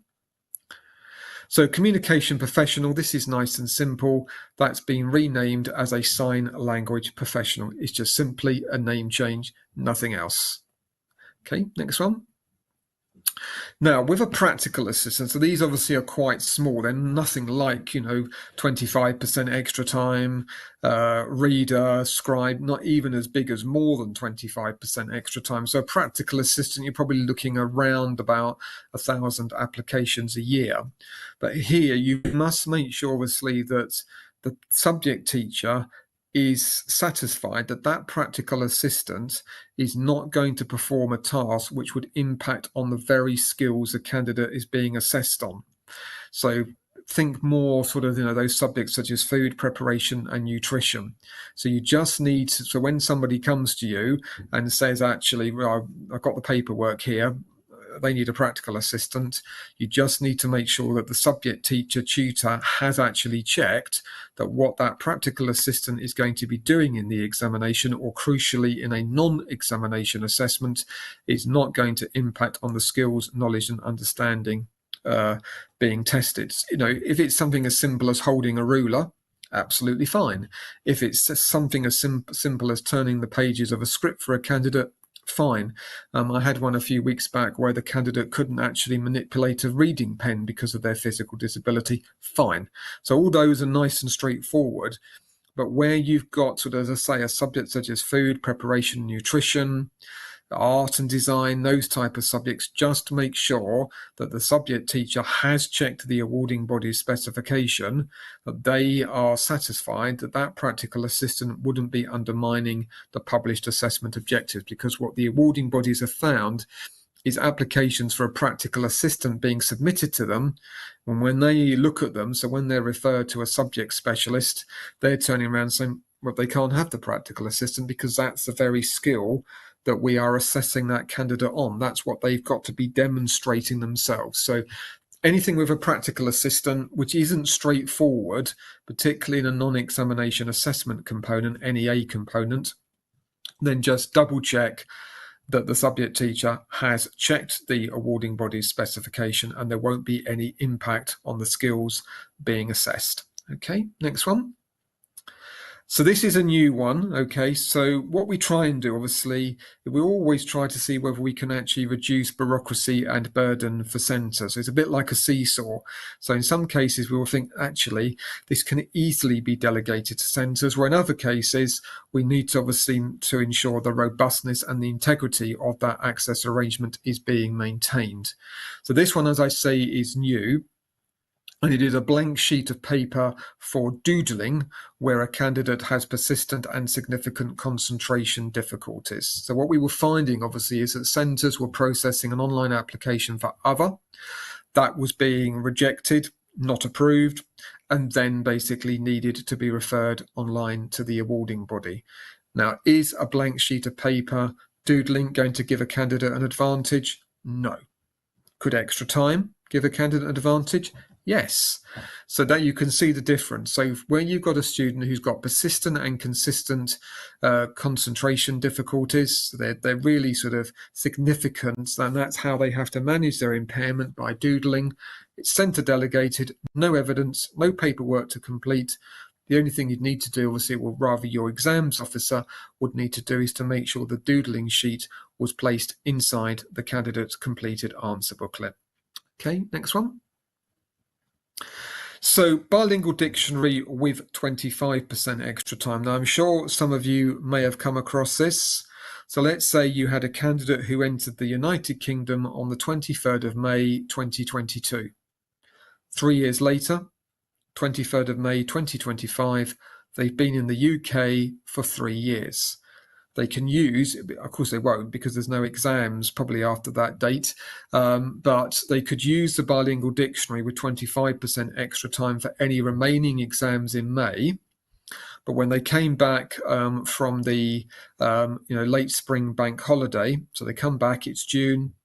So communication professional, this is nice and simple. That's been renamed as a sign language professional. It's just simply a name change, nothing else. Okay, next one. Now, with a practical assistant, so these obviously are quite small. They're nothing like, 25% extra time, reader, scribe, not even as big as more than 25% extra time. So a practical assistant, you're probably looking around about 1,000 applications a year. But here you must make sure, obviously, that the subject teacher is satisfied that that practical assistant is not going to perform a task which would impact on the very skills the candidate is being assessed on. So think more sort of, those subjects such as food preparation and nutrition. So you just need to, so when somebody comes to you and says, actually, well, I've got the paperwork here, they need a practical assistant, you just need to make sure that the subject teacher tutor has actually checked that what that practical assistant is going to be doing in the examination, or crucially in a non-examination assessment, is not going to impact on the skills, knowledge and understanding being tested. If it's something as simple as holding a ruler absolutely fine. If it's just something as simple as turning the pages of a script for a candidate, fine. I had one a few weeks back where the candidate couldn't actually manipulate a reading pen because of their physical disability, fine. So all those are nice and straightforward. But where you've got, sort of, as I say, a subject such as food, preparation, nutrition, art and design, those type of subjects, just make sure that the subject teacher has checked the awarding body's specification, that they are satisfied that that practical assistant wouldn't be undermining the published assessment objectives, because what the awarding bodies have found is applications for a practical assistant being submitted to them, and when they look at them, so when they're referred to a subject specialist, they're turning around saying, well, they can't have the practical assistant because that's the very skill that we are assessing that candidate on. That's what they've got to be demonstrating themselves. So anything with a practical assistant, which isn't straightforward, particularly in a non-examination assessment component, NEA component, then just double check that the subject teacher has checked the awarding body's specification and there won't be any impact on the skills being assessed. Okay, next one. So this is a new one. Okay, so what we try and do, obviously, we always try to see whether we can actually reduce bureaucracy and burden for centres. It's a bit like a seesaw. So in some cases, we will think, actually, this can easily be delegated to centres, where in other cases, we need to obviously to ensure the robustness and the integrity of that access arrangement is being maintained. So this one, as I say, is new. And it is a blank sheet of paper for doodling where a candidate has persistent and significant concentration difficulties. So what we were finding, obviously, is that centres were processing an online application for other that was being rejected, not approved, and then basically needed to be referred online to the awarding body. Now, is a blank sheet of paper doodling going to give a candidate an advantage? No. Could extra time give a candidate an advantage? Yes. So that you can see the difference. So when you've got a student who's got persistent and consistent concentration difficulties, they're really sort of significant, and that's how they have to manage their impairment, by doodling. It's centre delegated, no evidence, no paperwork to complete. The only thing you'd need to do, obviously, or rather your exams officer would need to do, is to make sure the doodling sheet was placed inside the candidate's completed answer booklet. Okay, next one. So bilingual dictionary with 25% extra time. Now, I'm sure some of you may have come across this. So let's say you had a candidate who entered the United Kingdom on the 23rd of May, 2022. 3 years later, 23rd of May, 2025, they've been in the UK for 3 years. They can use, of course they won't because there's no exams probably after that date, but they could use the bilingual dictionary with 25% extra time for any remaining exams in May. But when they came back from the late spring bank holiday, so they come back, it's June,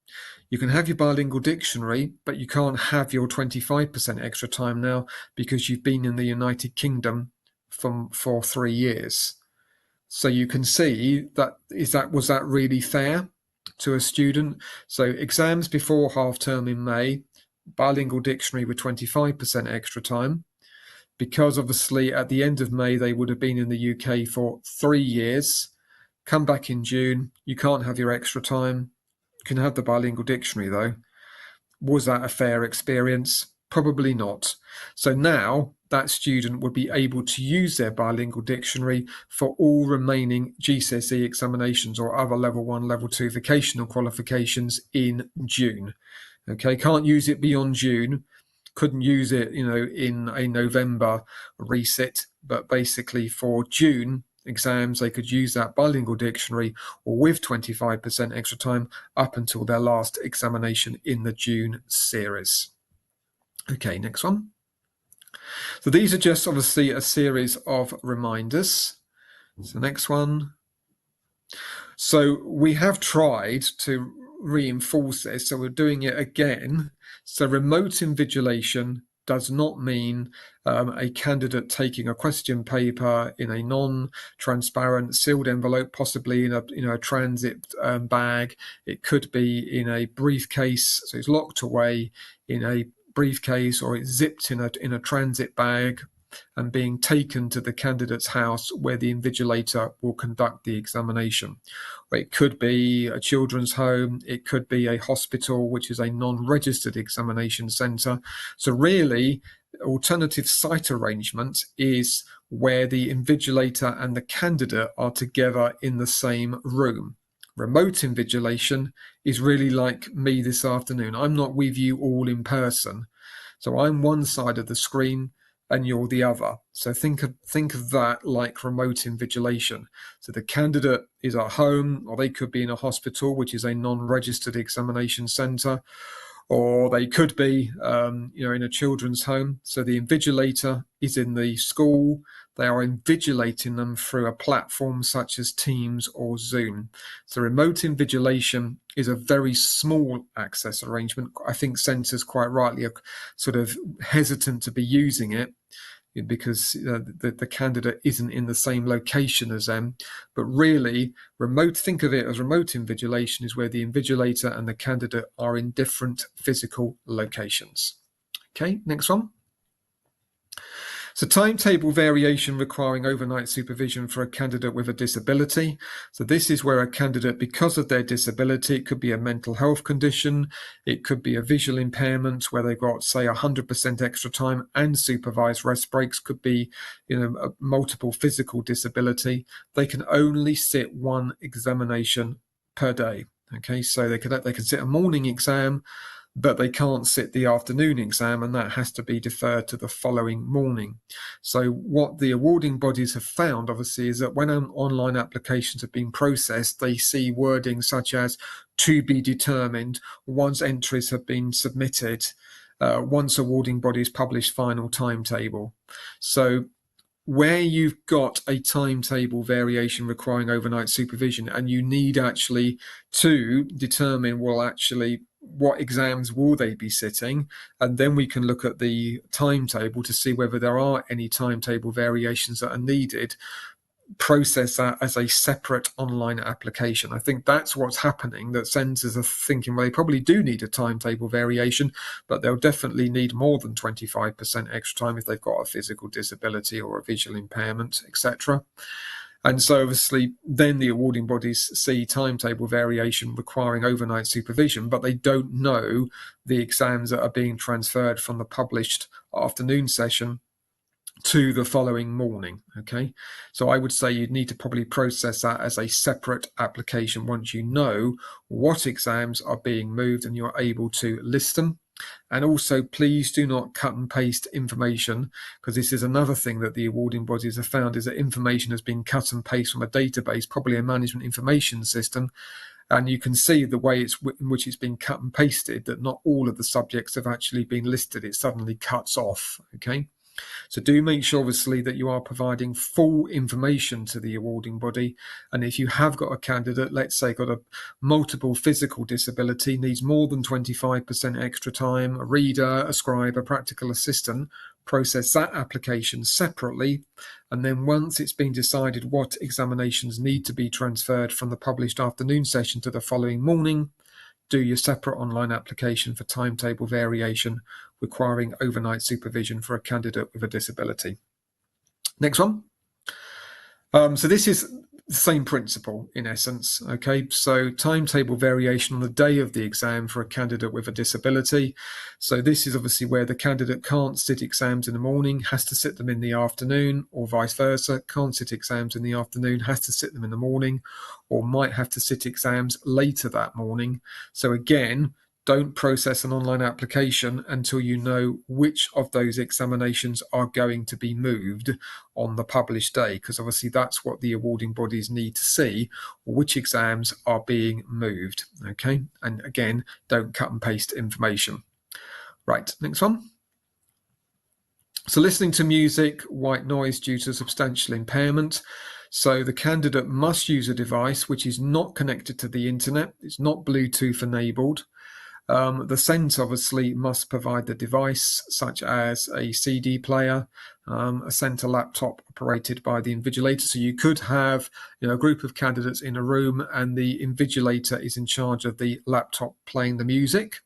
you can have your bilingual dictionary, but you can't have your 25% extra time now because you've been in the United Kingdom for 3 years. So you can see was that really fair to a student? So exams before half term in May, bilingual dictionary with 25% extra time, because obviously at the end of May they would have been in the UK for 3 years. Come back in June, you can't have your extra time. You can have the bilingual dictionary though. Was that a fair experience? Probably not. So now that student would be able to use their bilingual dictionary for all remaining GCSE examinations or other level 1, level 2 vocational qualifications in June. Okay, can't use it beyond June. Couldn't use it, in a November resit, but basically for June exams, they could use that bilingual dictionary or with 25% extra time up until their last examination in the June series. Okay, next one. So these are just obviously a series of reminders. So next one. So we have tried to reinforce this, so we're doing it again. So remote invigilation does not mean a candidate taking a question paper in a non-transparent sealed envelope, possibly in a transit bag. It could be in a briefcase, so it's locked away in a briefcase, or it's zipped in a transit bag. and being taken to the candidate's house where the invigilator will conduct the examination. It could be a children's home, it could be a hospital, which is a non-registered examination centre. So really, alternative site arrangement is where the invigilator and the candidate are together in the same room. Remote invigilation is really like me this afternoon. I'm not with you all in person. So I'm one side of the screen and you're the other. So think of that like remote invigilation. So the candidate is at home, or they could be in a hospital, which is a non-registered examination centre, or they could be in a children's home. So the invigilator is in the school. They are invigilating them through a platform such as Teams or Zoom. So remote invigilation is a very small access arrangement. I think centres quite rightly are sort of hesitant to be using it because the candidate isn't in the same location as them. But really, think of it as remote invigilation is where the invigilator and the candidate are in different physical locations. Okay, next one. So timetable variation requiring overnight supervision for a candidate with a disability. So this is where a candidate, because of their disability, it could be a mental health condition, it could be a visual impairment where they've got, say, 100% extra time and supervised rest breaks, could be a multiple physical disability. They can only sit one examination per day. Okay, so they can sit a morning exam, but they can't sit the afternoon exam, and that has to be deferred to the following morning. So what the awarding bodies have found, obviously, is that when online applications have been processed, they see wording such as "to be determined" once entries have been submitted, once awarding bodies publish final timetable. So where you've got a timetable variation requiring overnight supervision and you need actually to determine, what exams will they be sitting, and then we can look at the timetable to see whether there are any timetable variations that are needed, process that as a separate online application. I think that's what's happening, that centres are thinking, well, they probably do need a timetable variation, but they'll definitely need more than 25% extra time if they've got a physical disability or a visual impairment, etc. And so obviously then the awarding bodies see timetable variation requiring overnight supervision, but they don't know the exams that are being transferred from the published afternoon session to the following morning. Okay, so I would say you'd need to probably process that as a separate application once you know what exams are being moved and you're able to list them. And also, please do not cut and paste information, because this is another thing that the awarding bodies have found, is that information has been cut and pasted from a database, probably a management information system, and you can see the way in which it's been cut and pasted, that not all of the subjects have actually been listed. It suddenly cuts off. Okay, so do make sure, obviously, that you are providing full information to the awarding body. And if you have got a candidate, let's say got a multiple physical disability, needs more than 25% extra time, a reader, a scribe, a practical assistant, process that application separately. And then once it's been decided what examinations need to be transferred from the published afternoon session to the following morning, do your separate online application for timetable variation requiring overnight supervision for a candidate with a disability. Next one. So this is the same principle in essence. Okay, so timetable variation on the day of the exam for a candidate with a disability. So this is obviously where the candidate can't sit exams in the morning, has to sit them in the afternoon, or vice versa, can't sit exams in the afternoon, has to sit them in the morning, or might have to sit exams later that morning. So again, don't process an online application until you know which of those examinations are going to be moved on the published day, because obviously that's what the awarding bodies need to see, which exams are being moved. Okay, and again, don't cut and paste information. Right, next one. So listening to music, white noise due to substantial impairment. So the candidate must use a device which is not connected to the internet, it's not Bluetooth enabled. The centre obviously must provide the device, such as a CD player, a centre laptop operated by the invigilator. So you could have a group of candidates in a room and the invigilator is in charge of the laptop playing the music.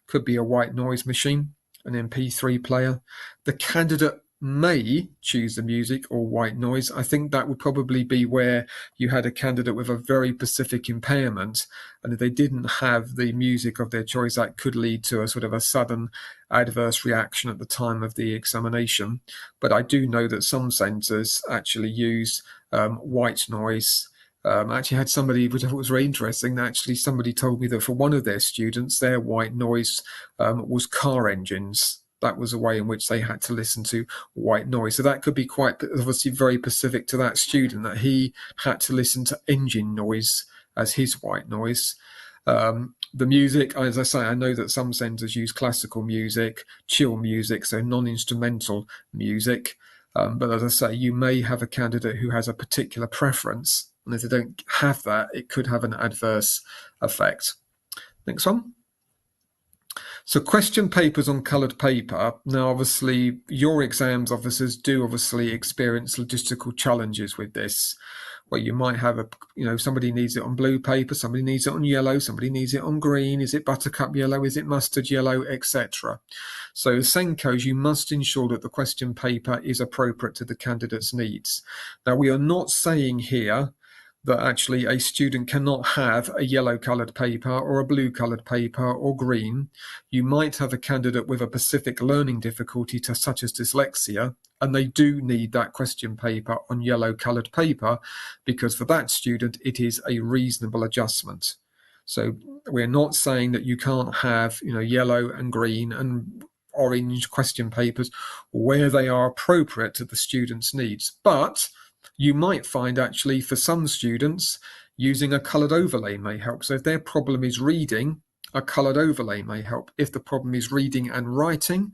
Could be a white noise machine, an MP3 player. The candidate may choose the music or white noise, I think that would probably be where you had a candidate with a very specific impairment, and if they didn't have the music of their choice, that could lead to a sort of a sudden adverse reaction at the time of the examination. But I do know that some centres actually use white noise. I actually had somebody, which I thought was very interesting, actually somebody told me that for one of their students, their white noise was car engines. That was a way in which they had to listen to white noise. So that could be quite obviously very specific to that student, that he had to listen to engine noise as his white noise. The music, as I say, I know that some centres use classical music, chill music, so non-instrumental music. But as I say, you may have a candidate who has a particular preference, and if they don't have that, it could have an adverse effect. Next one. So question papers on coloured paper. Now, obviously, your exams officers do obviously experience logistical challenges with this, where you might have somebody needs it on blue paper, somebody needs it on yellow, somebody needs it on green. Is it buttercup yellow? Is it mustard yellow, etc.? So as Senkos, you must ensure that the question paper is appropriate to the candidate's needs. Now, we are not saying here that actually a student cannot have a yellow coloured paper or a blue coloured paper or green. You might have a candidate with a specific learning difficulty such as dyslexia, and they do need that question paper on yellow coloured paper, because for that student it is a reasonable adjustment. So we're not saying that you can't have yellow and green and orange question papers where they are appropriate to the student's needs, but you might find actually for some students using a coloured overlay may help. So if their problem is reading, a coloured overlay may help. If the problem is reading and writing,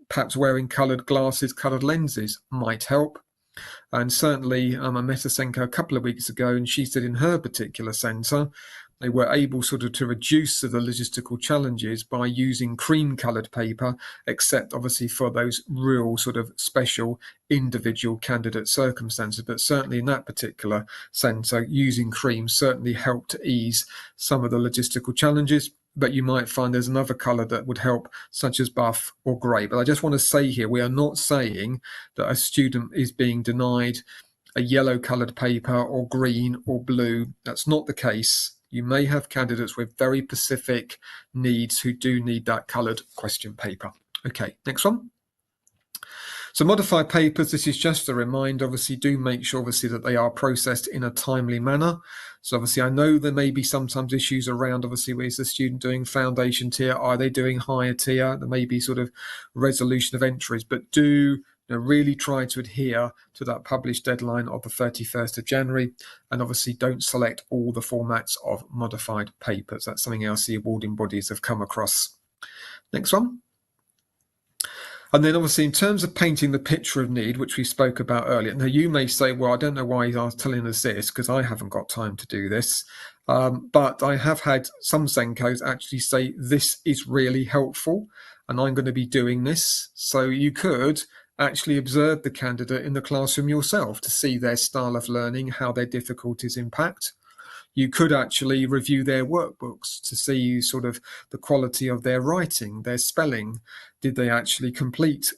perhaps wearing coloured glasses, coloured lenses might help. And certainly I met a Senko a couple of weeks ago, and she said in her particular centre, they were able sort of to reduce the logistical challenges by using cream coloured paper, except obviously for those real sort of special individual candidate circumstances. But certainly in that particular centre, using cream certainly helped to ease some of the logistical challenges. But you might find there's another colour that would help, such as buff or grey. But I just want to say here, we are not saying that a student is being denied a yellow coloured paper or green or blue. That's not the case. You may have candidates with very specific needs who do need that coloured question paper. Okay, next one. So modified papers, this is just a reminder, obviously do make sure obviously that they are processed in a timely manner. So obviously I know there may be sometimes issues around obviously is the student doing foundation tier, are they doing higher tier? There may be sort of resolution of entries, but do really try to adhere to that published deadline of the 31st of January, and obviously don't select all the formats of modified papers. That's something else the awarding bodies have come across. Next one. And then obviously in terms of painting the picture of need, which we spoke about earlier. Now you may say, well, I don't know why he's telling us this, because I haven't got time to do this. But I have had some Senkos actually say this is really helpful and I'm going to be doing this. So you could actually observe the candidate in the classroom yourself to see their style of learning, how their difficulties impact. You could actually review their workbooks to see sort of the quality of their writing, their spelling. Did they actually complete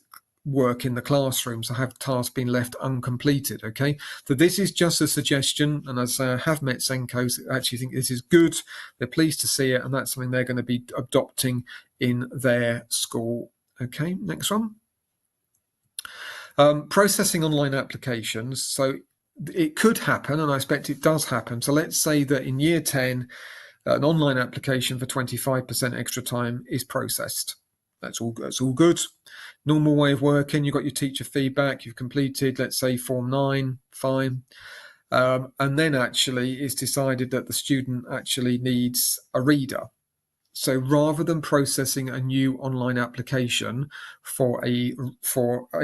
work in the classroom? So have tasks been left uncompleted? Okay, so this is just a suggestion, and as I have met Senkos who actually think this is good, they're pleased to see it, and that's something they're going to be adopting in their school. Okay, next one. Processing online applications. So it could happen, and I expect it does happen. So let's say that in year 10, an online application for 25% extra time is processed. That's all good. Normal way of working. You've got your teacher feedback. You've completed, let's say, Form 9, fine. And then actually it's decided that the student actually needs a reader. So rather than processing a new online application for a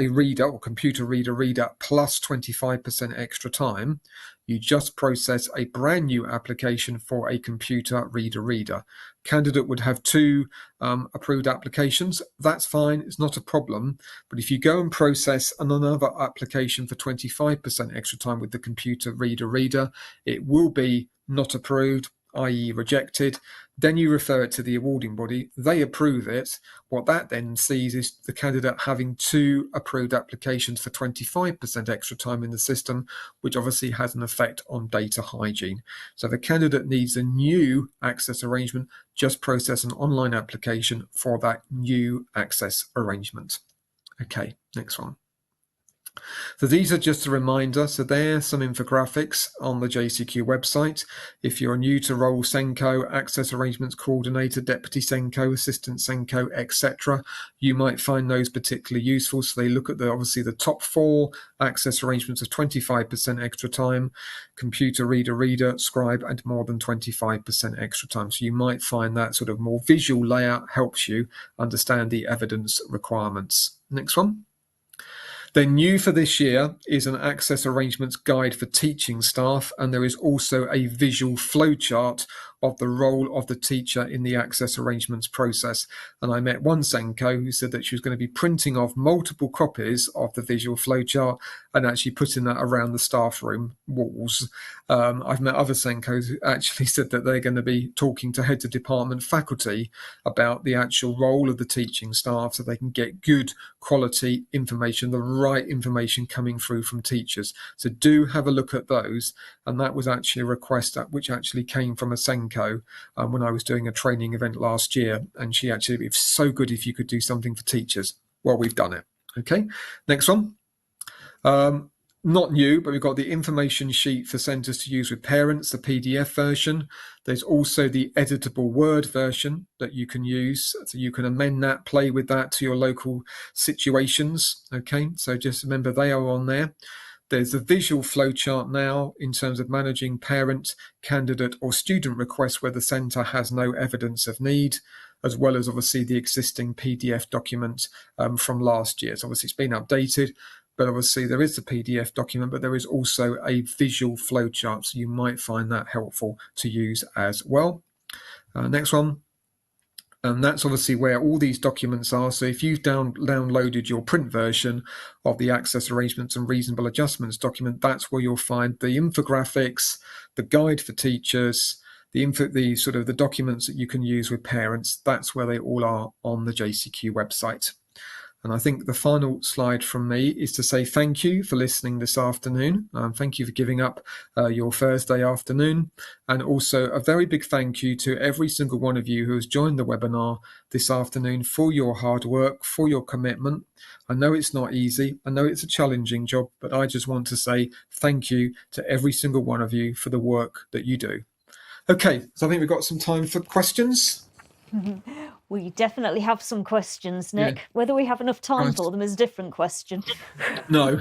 reader or computer reader plus 25% extra time, you just process a brand new application for a computer reader. Candidate would have two approved applications. That's fine, it's not a problem. But if you go and process another application for 25% extra time with the computer reader, it will be not approved. i.e. rejected. Then you refer it to the awarding body. They approve it. What that then sees is the candidate having 2 approved applications for 25% extra time in the system, which obviously has an effect on data hygiene. So the candidate needs a new access arrangement, just process an online application for that new access arrangement. Okay, next one. So these are just a reminder. So there's some infographics on the JCQ website. If you're new to role Senko, Access Arrangements Coordinator, Deputy Senko, Assistant Senko, etc., you might find those particularly useful. So they look at obviously the top 4 access arrangements of 25% extra time, computer reader, scribe, and more than 25% extra time. So you might find that sort of more visual layout helps you understand the evidence requirements. Next one. Then new for this year is an access arrangements guide for teaching staff, and there is also a visual flowchart of the role of the teacher in the access arrangements process. And I met one Senko who said that she was going to be printing off multiple copies of the visual flowchart and actually putting that around the staff room walls. I've met other Senkos who actually said that they're going to be talking to heads of department faculty about the actual role of the teaching staff so they can get good quality information, the right information coming through from teachers. So do have a look at those. And that was actually a request which actually came from a Senko when I was doing a training event last year. And she actually, it's so good if you could do something for teachers. Well, we've done it. Okay, next one. Not new, but we've got the information sheet for centres to use with parents, the PDF version. There's also the editable Word version that you can use. So you can amend that, play with that to your local situations. Okay, so just remember they are on there. There's a visual flowchart now in terms of managing parent, candidate or student requests where the centre has no evidence of need, as well as obviously the existing PDF document from last year. So obviously it's been updated, but obviously there is the PDF document, but there is also a visual flowchart. So you might find that helpful to use as well. Next one. And that's obviously where all these documents are. So if you've downloaded your print version of the access arrangements and reasonable adjustments document, that's where you'll find the infographics, the guide for teachers, the sort of the documents that you can use with parents. That's where they all are on the JCQ website. And I think the final slide from me is to say thank you for listening this afternoon. Thank you for giving up your Thursday afternoon. And also a very big thank you to every single one of you who has joined the webinar this afternoon for your hard work, for your commitment. I know it's not easy. I know it's a challenging job, but I just want to say thank you to every single one of you for the work that you do. Okay, so I think we've got some time for questions. We definitely have some questions, Nick. Yeah. Whether we have enough time for them is a different question. No.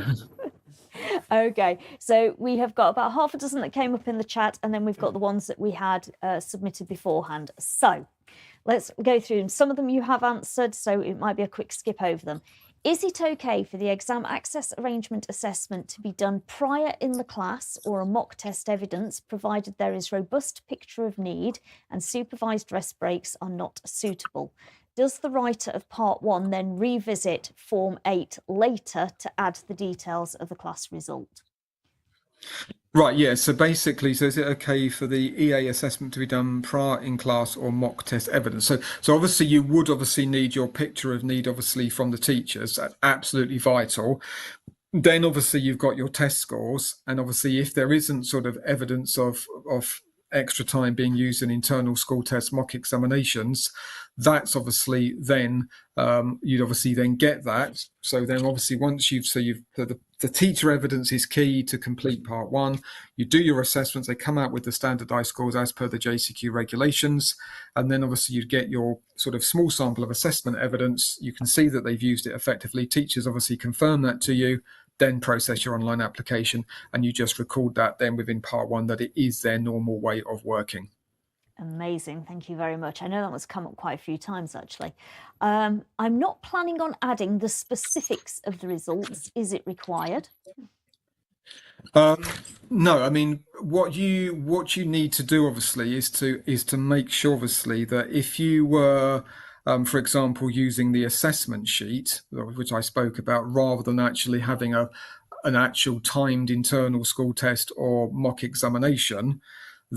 Okay, so we have got about half a dozen that came up in the chat, and then we've got the ones that we had submitted beforehand. So let's go through them. Some of them you have answered, so it might be a quick skip over them. Is it okay for the exam access arrangement assessment to be done prior in the class or a mock test evidence, provided there is robust picture of need and supervised rest breaks are not suitable? Does the writer of part 1 then revisit Form 8 later to add the details of the class result? Right, yeah. So basically, so is it okay for the EA assessment to be done prior in class or mock test evidence? So obviously you would obviously need your picture of need, obviously from the teachers. That's absolutely vital. Then obviously you've got your test scores, and obviously if there isn't sort of evidence of extra time being used in internal school test mock examinations, that's obviously then you'd obviously then get that. So then obviously once the teacher evidence is key to complete part 1. You do your assessments, they come out with the standardized scores as per the JCQ regulations, and then obviously you'd get your sort of small sample of assessment evidence. You can see that they've used it effectively. Teachers obviously confirm that to you, then process your online application, and you just record that then within part 1 that it is their normal way of working. Amazing, thank you very much. I know that one's come up quite a few times actually. I'm not planning on adding the specifics of the results. Is it required? No, I mean what you need to do obviously is to make sure obviously that if you were for example using the assessment sheet, which I spoke about, rather than actually having an actual timed internal school test or mock examination,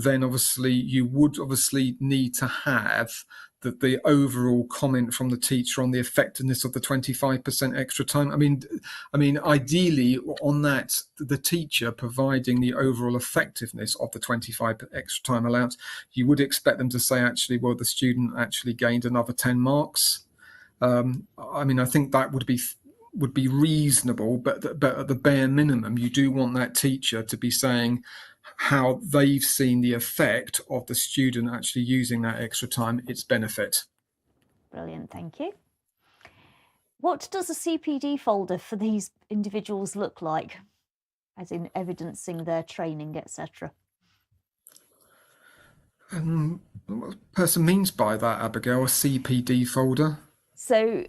then obviously you would obviously need to have the overall comment from the teacher on the effectiveness of the 25% extra time. I mean, ideally on that, the teacher providing the overall effectiveness of the 25 extra time allowance, you would expect them to say, actually, well, the student actually gained another 10 marks. I mean, I think that would be reasonable, but at the bare minimum, you do want that teacher to be saying how they've seen the effect of the student actually using that extra time, its benefit. Brilliant, thank you. What does a CPD folder for these individuals look like, as in evidencing their training, etc.? What the person means by that, Abigail, a CPD folder? So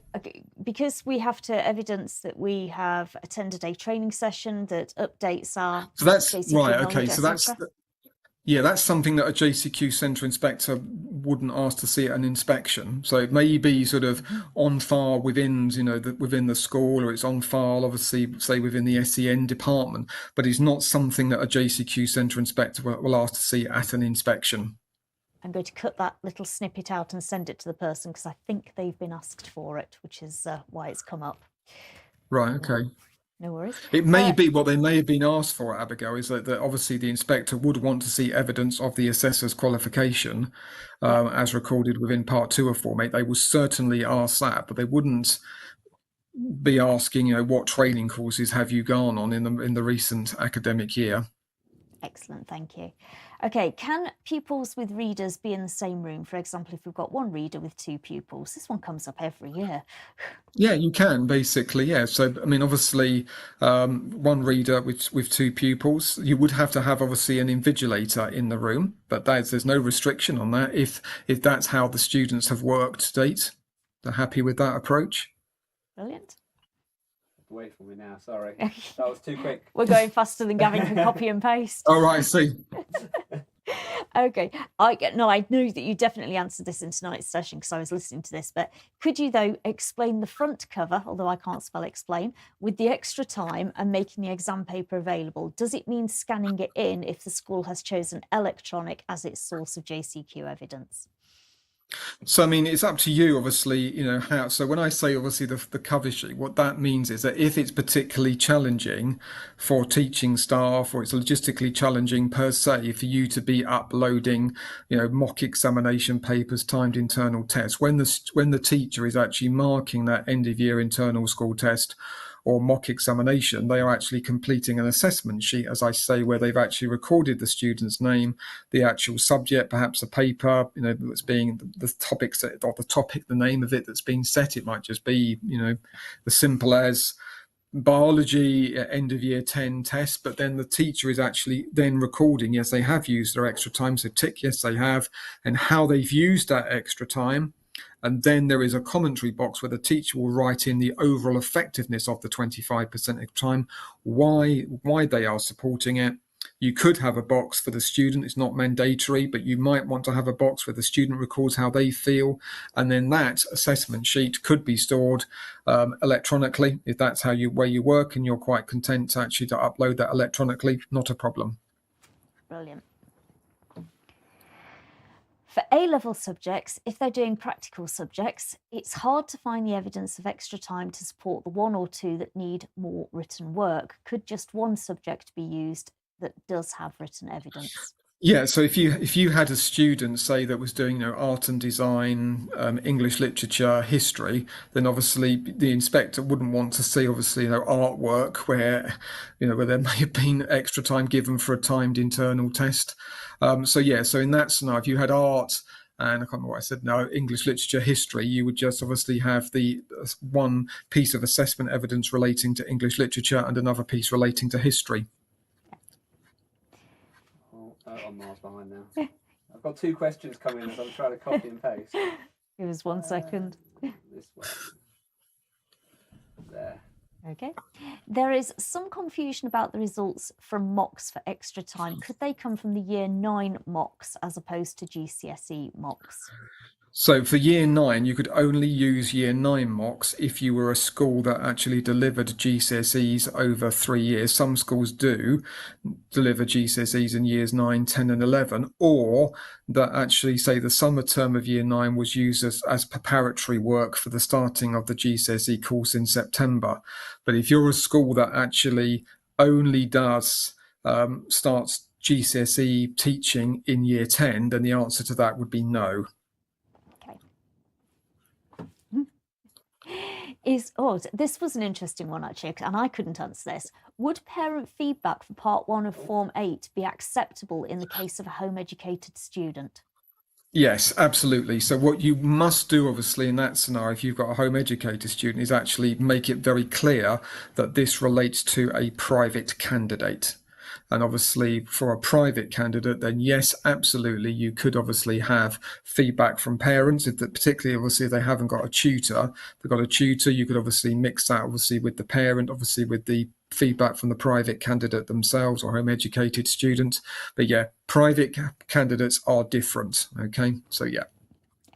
because we have to evidence that we have attended a training session that updates our JCQ right, knowledge, okay, so that's something that a JCQ centre inspector wouldn't ask to see at an inspection. So it may be sort of on file within, within the school, or it's on file, obviously, say within the SEN department, but it's not something that a JCQ centre inspector will ask to see at an inspection. I'm going to cut that little snippet out and send it to the person because I think they've been asked for it, which is why it's come up. Right, okay. No worries. It may be what they may have been asked for, Abigail, is that obviously the inspector would want to see evidence of the assessor's qualification as recorded within Part 2 of Form 8. They will certainly ask that, but they wouldn't be asking, what training courses have you gone on in the recent academic year. Excellent, thank you. Okay, can pupils with readers be in the same room? For example, if we've got one reader with two pupils, this one comes up every year. Yeah, you can basically, yeah. So, I mean, obviously, one reader with two pupils, you would have to have obviously an invigilator in the room, but there's no restriction on that. If that's how the students have worked to date, they're happy with that approach. Brilliant. Away from me now, sorry. That was too quick. We're going faster than Gavin can copy and paste. Oh, right, I see. Okay, I know that you definitely answered this in tonight's session because I was listening to this, but could you though explain the front cover, although I can't spell explain, with the extra time and making the exam paper available? Does it mean scanning it in if the school has chosen electronic as its source of JCQ evidence? So, I mean, it's up to you, obviously, how. So when I say, obviously, the cover sheet, what that means is that if it's particularly challenging for teaching staff, or it's logistically challenging per se for you to be uploading, mock examination papers, timed internal tests, when the teacher is actually marking that end of year internal school test or mock examination, they are actually completing an assessment sheet, as I say, where they've actually recorded the student's name, the actual subject, perhaps a paper, that's being the topics or the name of it that's been set. It might just be, as simple as biology end of year 10 test, but then the teacher is actually then recording, yes, they have used their extra time, so tick, yes, they have, and how they've used that extra time. And then there is a commentary box where the teacher will write in the overall effectiveness of the 25% of time, why they are supporting it. You could have a box for the student. It's not mandatory, but you might want to have a box where the student records how they feel. And then that assessment sheet could be stored electronically. If that's where you work and you're quite content to actually upload that electronically, not a problem. Brilliant. For A-level subjects, if they're doing practical subjects, it's hard to find the evidence of extra time to support the one or two that need more written work. Could just one subject be used that does have written evidence? Yeah, so if you had a student, say, that was doing art and design, English literature, history, then obviously the inspector wouldn't want to see artwork where there may have been extra time given for a timed internal test. So in that scenario, if you had art and I can't remember what I said now, English literature, history, you would just obviously have the one piece of assessment evidence relating to English literature and another piece relating to history. I'm miles behind now. I've got two questions coming as I'm trying to copy and paste. Give us 1 second. This way. There. Okay. There is some confusion about the results from mocks for extra time. Could they come from the year 9 mocks as opposed to GCSE mocks? So for year 9, you could only use year 9 mocks if you were a school that actually delivered GCSEs over 3 years. Some schools do deliver GCSEs in years 9, 10 and 11, or that actually say the summer term of year 9 was used as preparatory work for the starting of the GCSE course in September. But if you're a school that actually only does starts GCSE teaching in year 10, then the answer to that would be no. This was an interesting one actually, and I couldn't answer this. Would parent feedback for part 1 of Form 8 be acceptable in the case of a home educated student? Yes, absolutely. So what you must do, obviously, in that scenario, if you've got a home educator student, is actually make it very clear that this relates to a private candidate. And obviously for a private candidate, then yes, absolutely, you could obviously have feedback from parents, if that, particularly obviously if they haven't got a tutor. If they've got a tutor, you could obviously mix that obviously with the parent, obviously with the feedback from the private candidate themselves or home educated student. But yeah, private candidates are different. Okay, so yeah.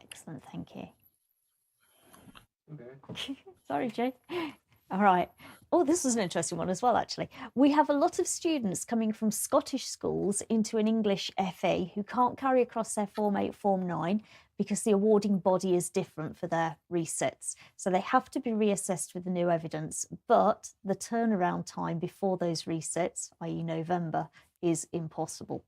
Excellent, thank you. Okay. Sorry, Jay. All right. Oh, this was an interesting one as well, actually. We have a lot of students coming from Scottish schools into an English FE who can't carry across their Form 8, Form 9 because the awarding body is different for their resits. So they have to be reassessed with the new evidence, but the turnaround time before those resits, i.e. November, is impossible.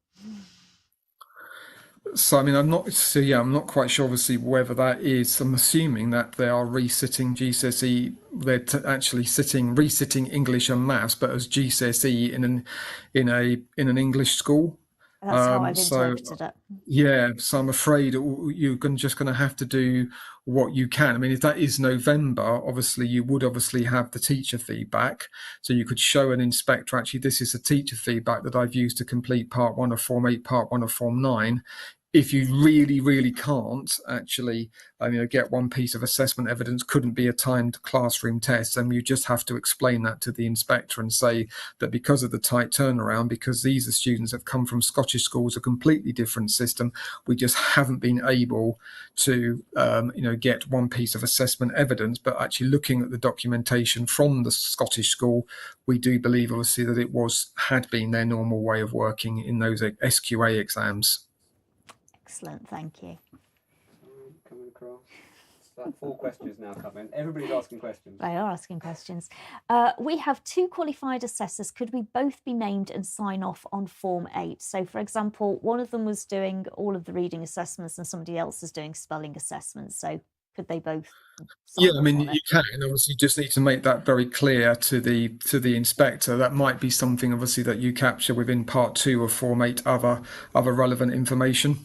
So I mean, I'm not quite sure obviously whether that is. I'm assuming that they are resitting GCSE. They're actually resitting English and maths, but as GCSE in an English school. That's how I've interpreted it. Yeah, so I'm afraid you're just going to have to do what you can. I mean, if that is November, obviously you would obviously have the teacher feedback. So you could show an inspector, actually, this is the teacher feedback that I've used to complete part 1 of Form 8, part 1 of Form 9. If you really, really can't actually get one piece of assessment evidence, couldn't be a timed classroom test, and you just have to explain that to the inspector and say that because of the tight turnaround, because these are students that have come from Scottish schools, a completely different system, we just haven't been able to get one piece of assessment evidence. But actually looking at the documentation from the Scottish school, we do believe obviously that had been their normal way of working in those SQA exams. Excellent, thank you. Coming across. So 4 questions now coming. Everybody's asking questions. They are asking questions. We have 2 qualified assessors. Could we both be named and sign off on Form 8? So, for example, one of them was doing all of the reading assessments and somebody else is doing spelling assessments. So could they both sign off I mean, on you can. Obviously, you just need to make that very clear to the inspector. That might be something, obviously, that you capture within Part 2 of Form 8, other relevant information.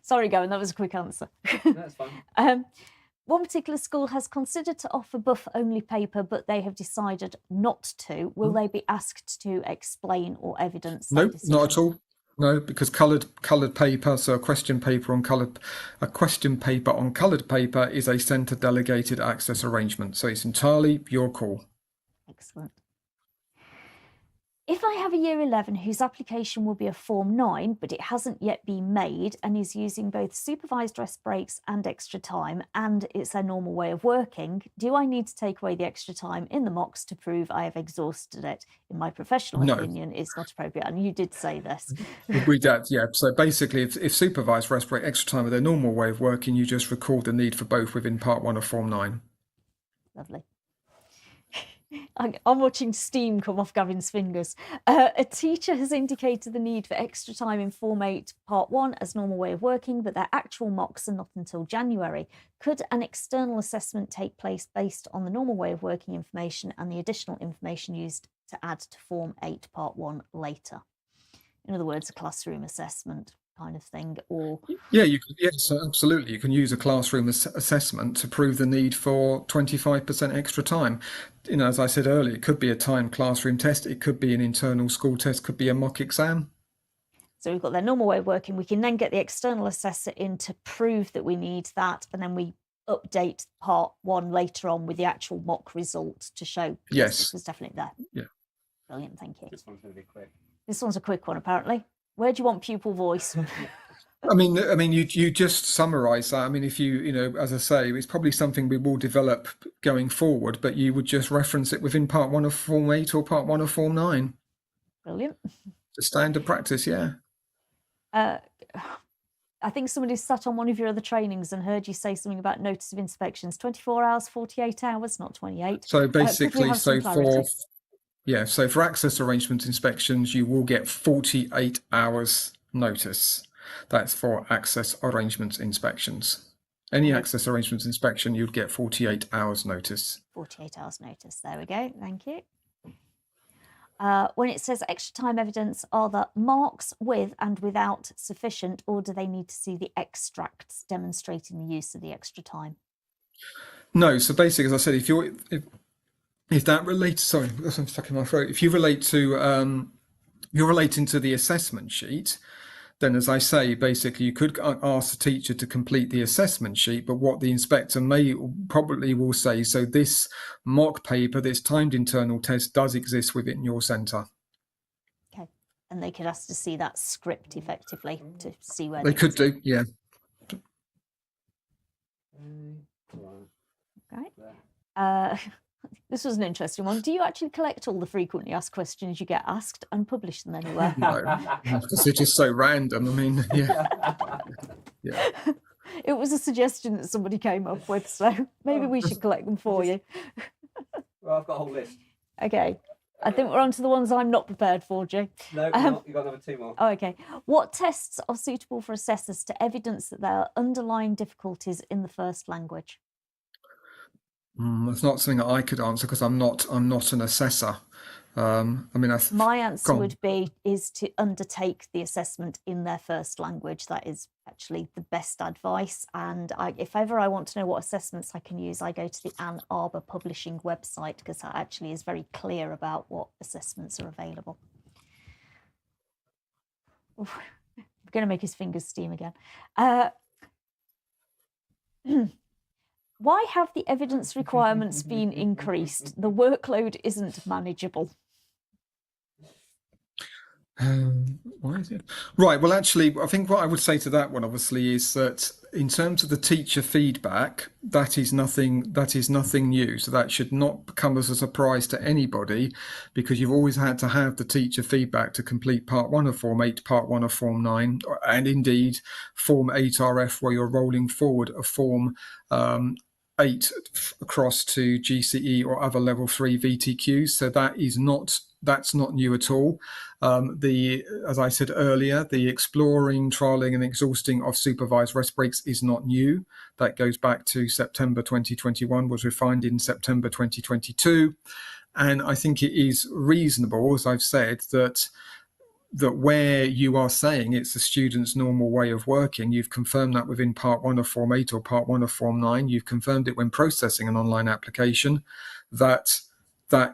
Sorry, Gavin, that was a quick answer. That's fine. One particular school has considered to offer buff-only paper, but they have decided not to. Will they be asked to explain or evidence? No, not at all. No, because coloured paper, so a question paper on coloured paper is a centre delegated access arrangement. So it's entirely your call. Excellent. If I have a year 11 whose application will be a Form 9, but it hasn't yet been made and is using both supervised rest breaks and extra time, and it's their normal way of working, do I need to take away the extra time in the mocks to prove I have exhausted it? In my professional opinion, it's not appropriate. And you did say this. We did, yeah. So basically, if supervised rest break, extra time are their normal way of working, you just record the need for both within Part 1 of Form 9. Lovely. I'm watching steam come off Gavin's fingers. A teacher has indicated the need for extra time in Form 8 Part 1 as normal way of working, but their actual mocks are not until January. Could an external assessment take place based on the normal way of working information and the additional information used to add to Form 8 Part 1 later? In other words, a classroom assessment kind of thing, or yes, absolutely. You can use a classroom assessment to prove the need for 25% extra time. As I said earlier, it could be a timed classroom test, it could be an internal school test, could be a mock exam. So we've got their normal way of working. We can then get the external assessor in to prove that we need that, and then we update Part 1 later on with the actual mock result to show yes, this was definitely there. Yeah. Brilliant, thank you. This one's going to be quick. This one's a quick one, apparently. Where do you want pupil voice? I mean, you just summarise that. I mean, if you know, as I say, it's probably something we will develop going forward, but you would just reference it within part 1 of Form 8 or part 1 of Form 9. Brilliant. The standard practice, yeah. I think somebody sat on one of your other trainings and heard you say something about notice of inspections. 24 hours, 48 hours, not 28. So Could we basically, have some clarity? so for access arrangement inspections, you will get 48 hours notice. That's for access arrangement inspections. Any access arrangement inspection, you'd get 48 hours notice. 48 hours notice. There we go. Thank you. When it says extra time evidence, are the marks with and without sufficient, or do they need to see the extracts demonstrating the use of the extra time? No, so basically, as I said, if that relates, sorry, I'm stuck in my throat. If you relate to, you're relating to the assessment sheet, then as I say, basically you could ask the teacher to complete the assessment sheet, but what the inspector probably will say, so this mock paper, this timed internal test does exist within your centre. Okay, and they could ask to see that script effectively to see where They could do, yeah. Right. This was an interesting one. Do you actually collect all the frequently asked questions you get asked and publish them anywhere? No, because they're just so random. I mean, yeah. Yeah. It was a suggestion that somebody came up with, so maybe we should collect them for you. Well, I've got a whole list. Okay. I think we're on to the ones I'm not prepared for, Jay. No, you've got another 2 more. Oh, okay. What tests are suitable for assessors to evidence that there are underlying difficulties in the first language? That's not something that I could answer because I'm not an assessor. I mean, my answer would be is to undertake the assessment in their first language. That is actually the best advice. And if ever I want to know what assessments I can use, I go to the Ann Arbor Publishing website because that actually is very clear about what assessments are available. Oof, I'm going to make his fingers steam again. Why have the evidence requirements been increased? The workload isn't manageable. Why is it? Right. Well, actually, I think what I would say to that one, obviously, is that in terms of the teacher feedback, that is nothing new. So that should not come as a surprise to anybody, because you've always had to have the teacher feedback to complete part 1 of Form 8, part 1 of Form 9, and indeed Form 8RF, where you're rolling forward a Form 8 across to GCE or other level 3 VTQs. So that's not new at all. As I said earlier, the exploring, trialing and exhausting of supervised rest breaks is not new. That goes back to September 2021, was refined in September 2022. And I think it is reasonable, as I've said, that where you are saying it's the student's normal way of working, you've confirmed that within part 1 of Form 8 or part 1 of Form 9, you've confirmed it when processing an online application, that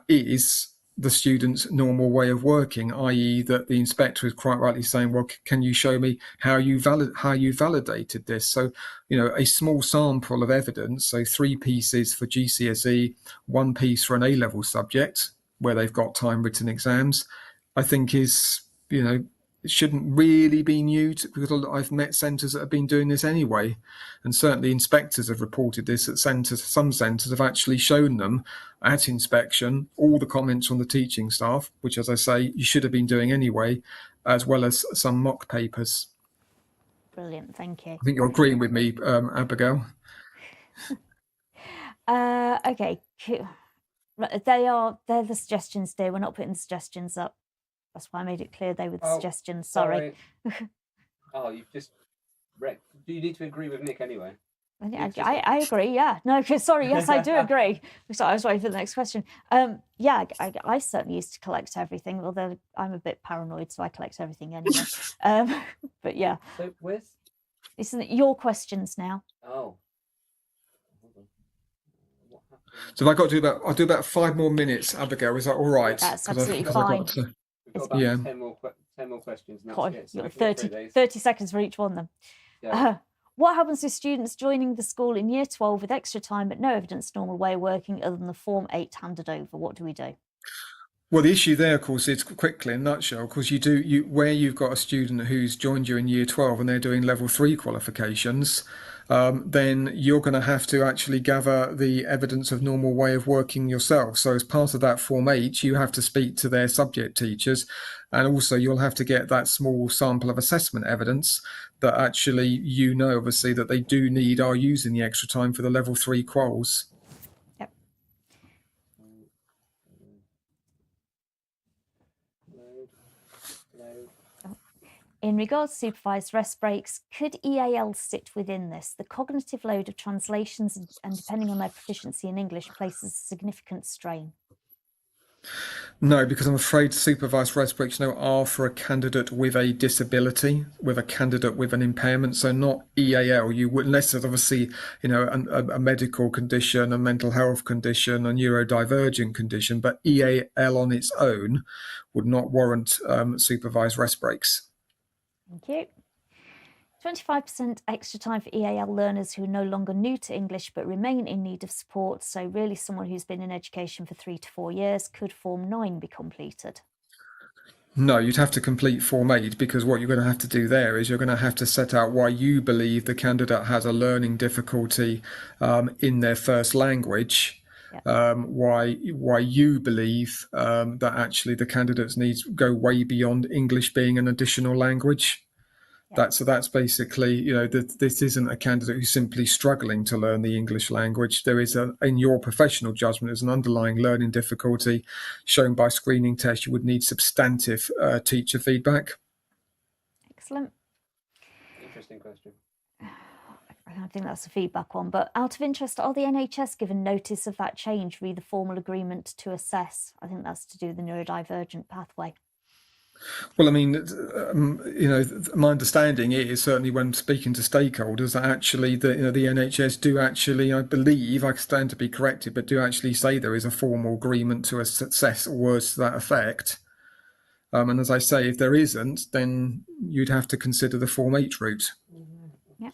is the student's normal way of working, i.e. that the inspector is quite rightly saying, well, can you show me how you validated this? So, a small sample of evidence, so 3 pieces for GCSE, 1 piece for an A-level subject, where they've got time written exams, I think is, it shouldn't really be new because I've met centres that have been doing this anyway. And certainly inspectors have reported this at centres. Some centres have actually shown them at inspection all the comments from the teaching staff, which, as I say, you should have been doing anyway, as well as some mock papers. Brilliant, thank you. I think you're agreeing with me, Abigail. Okay. They're the suggestions, dear. We're not putting the suggestions up. That's why I made it clear they were the suggestions. Sorry. Oh, you've just wrecked. Do you need to agree with Nick anyway? I agree, yeah. No, sorry, yes, I do agree. So I was waiting for the next question. Yeah, I certainly used to collect everything, although I'm a bit paranoid, so I collect everything anyway. But yeah. So where's... Isn't it your questions now? Oh. So I've got to I'll do about 5 more minutes, Abigail. Is that all right? That's absolutely fine. We've got about 10 more questions now. So 30 seconds for each one then. Yeah. What happens to students joining the school in year 12 with extra time but no evidence normal way of working other than the Form 8 handed over? What do we do? Well, the issue there, of course, is quickly in a nutshell, because where you've got a student who's joined you in year 12 and they're doing level 3 qualifications, then you're going to have to actually gather the evidence of normal way of working yourself. So as part of that Form 8, you have to speak to their subject teachers, and also you'll have to get that small sample of assessment evidence that actually, obviously, that they are using the extra time for the level 3 quals. Yep. In regards to supervised rest breaks, could EAL sit within this? The cognitive load of translations and depending on their proficiency in English places a significant strain. No, because I'm afraid supervised rest breaks are for a candidate with a disability, with a candidate with an impairment. So not EAL. You would, unless there's obviously a medical condition, a mental health condition, a neurodivergent condition, but EAL on its own would not warrant supervised rest breaks. Thank you. 25% extra time for EAL learners who are no longer new to English but remain in need of support. So really someone who's been in education for 3 to 4 years. Could Form 9 be completed? No, you'd have to complete Form 8, because what you're going to have to do there is you're going to have to set out why you believe the candidate has a learning difficulty in their first language. Why you believe that actually the candidates needs go way beyond English being an additional language. That's basically, this isn't a candidate who's simply struggling to learn the English language. There is in your professional judgment, there's an underlying learning difficulty shown by screening tests. You would need substantive teacher feedback. Excellent. Interesting question. I think that's a feedback one, but out of interest, are the NHS given notice of that change via the formal agreement to assess? I think that's to do with the neurodivergent pathway. Well, I mean, my understanding is certainly when speaking to stakeholders that actually the NHS do actually, I believe, I stand to be corrected, but do actually say there is a formal agreement to assess or words to that effect. And as I say, if there isn't, then you'd have to consider the Form 8 route. Yeah.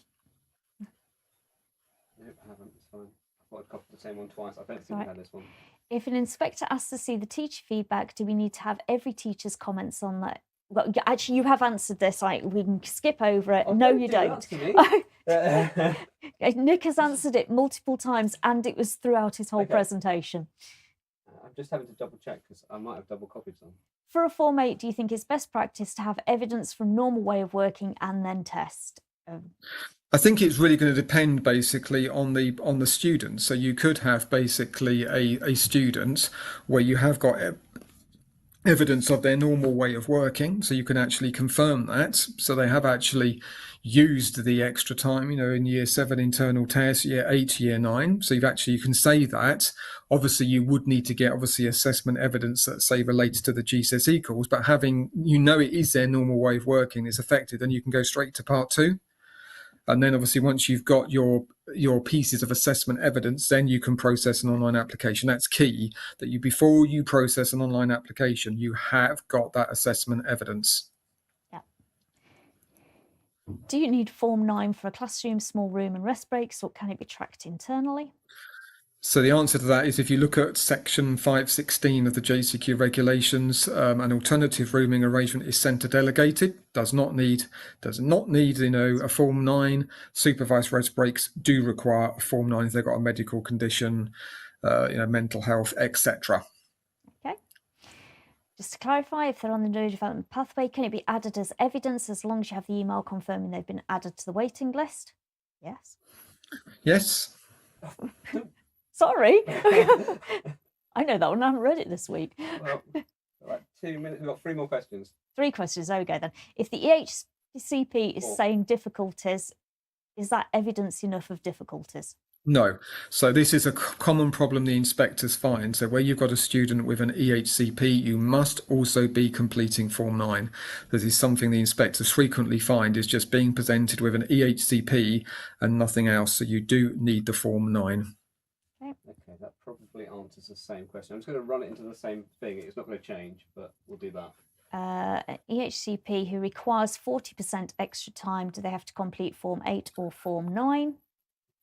Nope, I haven't. It's fine. I thought I'd copied the same one twice. I don't think I had this one. If an inspector asks to see the teacher feedback, do we need to have every teacher's comments on that? Well, actually, you have answered this. We can skip over it. Oh, no, you don't. Me. Nick has answered it multiple times, and it was throughout his whole presentation. I'm just having to double check because I might have double copied some. For a Form 8, do you think it's best practice to have evidence from normal way of working and then test? I think it's really going to depend basically on the student. So you could have basically a student where you have got evidence of their normal way of working, so you can actually confirm that. So they have actually used the extra time, in year 7 internal tests, year 8, year 9. So you can say that. Obviously, you would need to get assessment evidence that say relates to the GCSE course, but having it is their normal way of working is affected, then you can go straight to part 2. And then obviously once you've got your pieces of assessment evidence, then you can process an online application. That's key, that before you process an online application, you have got that assessment evidence. Yeah. Do you need Form 9 for a classroom, small room and rest breaks, or can it be tracked internally? So the answer to that is, if you look at section 516 of the JCQ regulations, an alternative rooming arrangement is centre delegated, does not need a Form 9. Supervised rest breaks do require a Form 9 if they've got a medical condition, mental health, etc. Okay. Just to clarify, if they're on the neurodevelopment pathway, can it be added as evidence as long as you have the email confirming they've been added to the waiting list? Yes. Yes. Sorry. I know that one. I haven't read it this week. Well, right, 2 minutes. We've got 3 more questions. 3 questions. There we go then. If the EHCP is saying difficulties, is that evidence enough of difficulties? No. So this is a common problem the inspectors find. So where you've got a student with an EHCP, you must also be completing Form 9. This is something the inspectors frequently find is just being presented with an EHCP and nothing else. So you do need the Form 9. Okay, that probably answers the same question. I'm just going to run it into the same thing. It's not going to change, but we'll do that. An EHCP who requires 40% extra time, do they have to complete Form 8 or Form 9?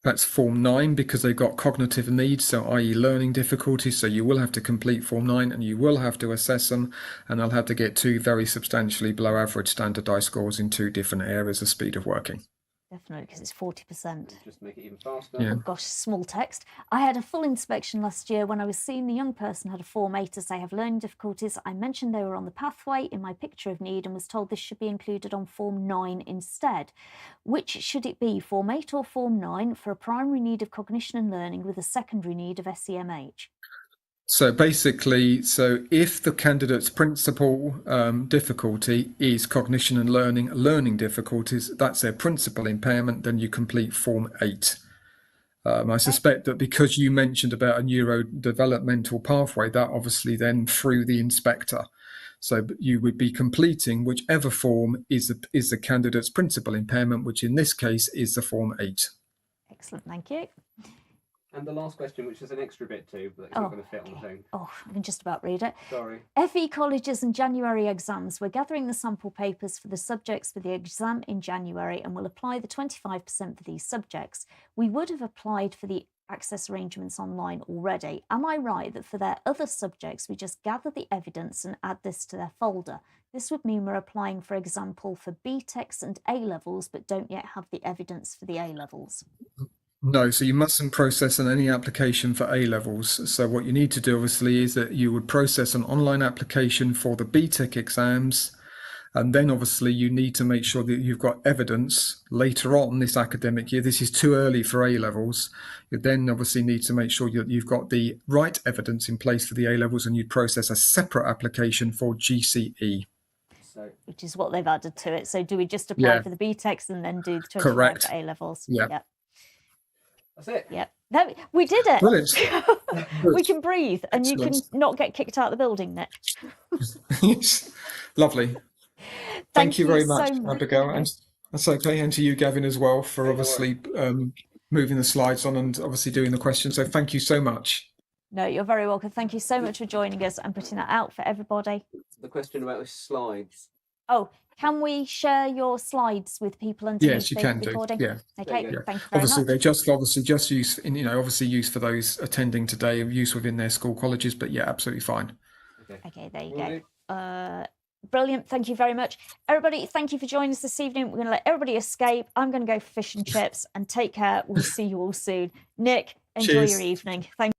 That's Form 9 because they've got cognitive needs, so i.e. learning difficulties. So you will have to complete Form 9 and you will have to assess them, and they'll have to get 2 very substantially below average standardised scores in 2 different areas of speed of working. Definitely, because it's 40%. Just make it even faster. Yeah. Oh gosh, small text. I had a full inspection last year when I was seeing the young person had a Form 8 as they have learning difficulties. I mentioned they were on the pathway in my picture of need and was told this should be included on Form 9 instead. Which should it be, Form 8 or Form 9, for a primary need of cognition and learning with a secondary need of SEMH? So basically, if the candidate's principal difficulty is cognition and learning difficulties, that's their principal impairment, then you complete Form 8. I suspect that because you mentioned about a neurodevelopmental pathway, that obviously then through the inspector. So you would be completing whichever form is the candidate's principal impairment, which in this case is the Form 8. Excellent, thank you. And the last question, which is an extra bit too, but it's not going to fit on the thing. Oh, I can just about read it. Sorry. FE colleges and January exams. We're gathering the sample papers for the subjects for the exam in January and will apply the 25% for these subjects. We would have applied for the access arrangements online already. Am I right that for their other subjects, we just gather the evidence and add this to their folder? This would mean we're applying, for example, for BTECs and A-levels, but don't yet have the evidence for the A-levels. No, so you mustn't process any application for A-levels. So what you need to do, obviously, is that you would process an online application for the BTEC exams, and then obviously you need to make sure that you've got evidence later on this academic year. This is too early for A-levels. You then obviously need to make sure you've got the right evidence in place for the A-levels, and you'd process a separate application for GCE. Which is what they've added to it. So do we just apply for the BTECs and then do the 25 Correct. for A-levels? Yeah. Yep. That's it. Yep. No, we did it. Brilliant. We can breathe, and Excellent. you can not get kicked out of the building, Nick. Yes. Lovely. Thank you very much, so much, Abigail. And that's okay. And to you, Gavin, as well, for obviously moving the slides on and obviously doing the questions. So thank you so much. No, you're very welcome. Thank you so much for joining us and putting that out for everybody. The question about the slides. Oh, can we share your slides with people underneath Yes, you can do. recording? Yeah. Okay, Yeah. thank you very Obviously, much. they just use, obviously used for those attending today, use within their school colleges. But yeah, absolutely fine. Okay, there you go. Brilliant. Thank you very much. Everybody, thank you for joining us this evening. We're going to let everybody escape. I'm going to go for fish and chips, and take care. We'll see you all soon. Nick, enjoy Cheers. your evening. Thank you.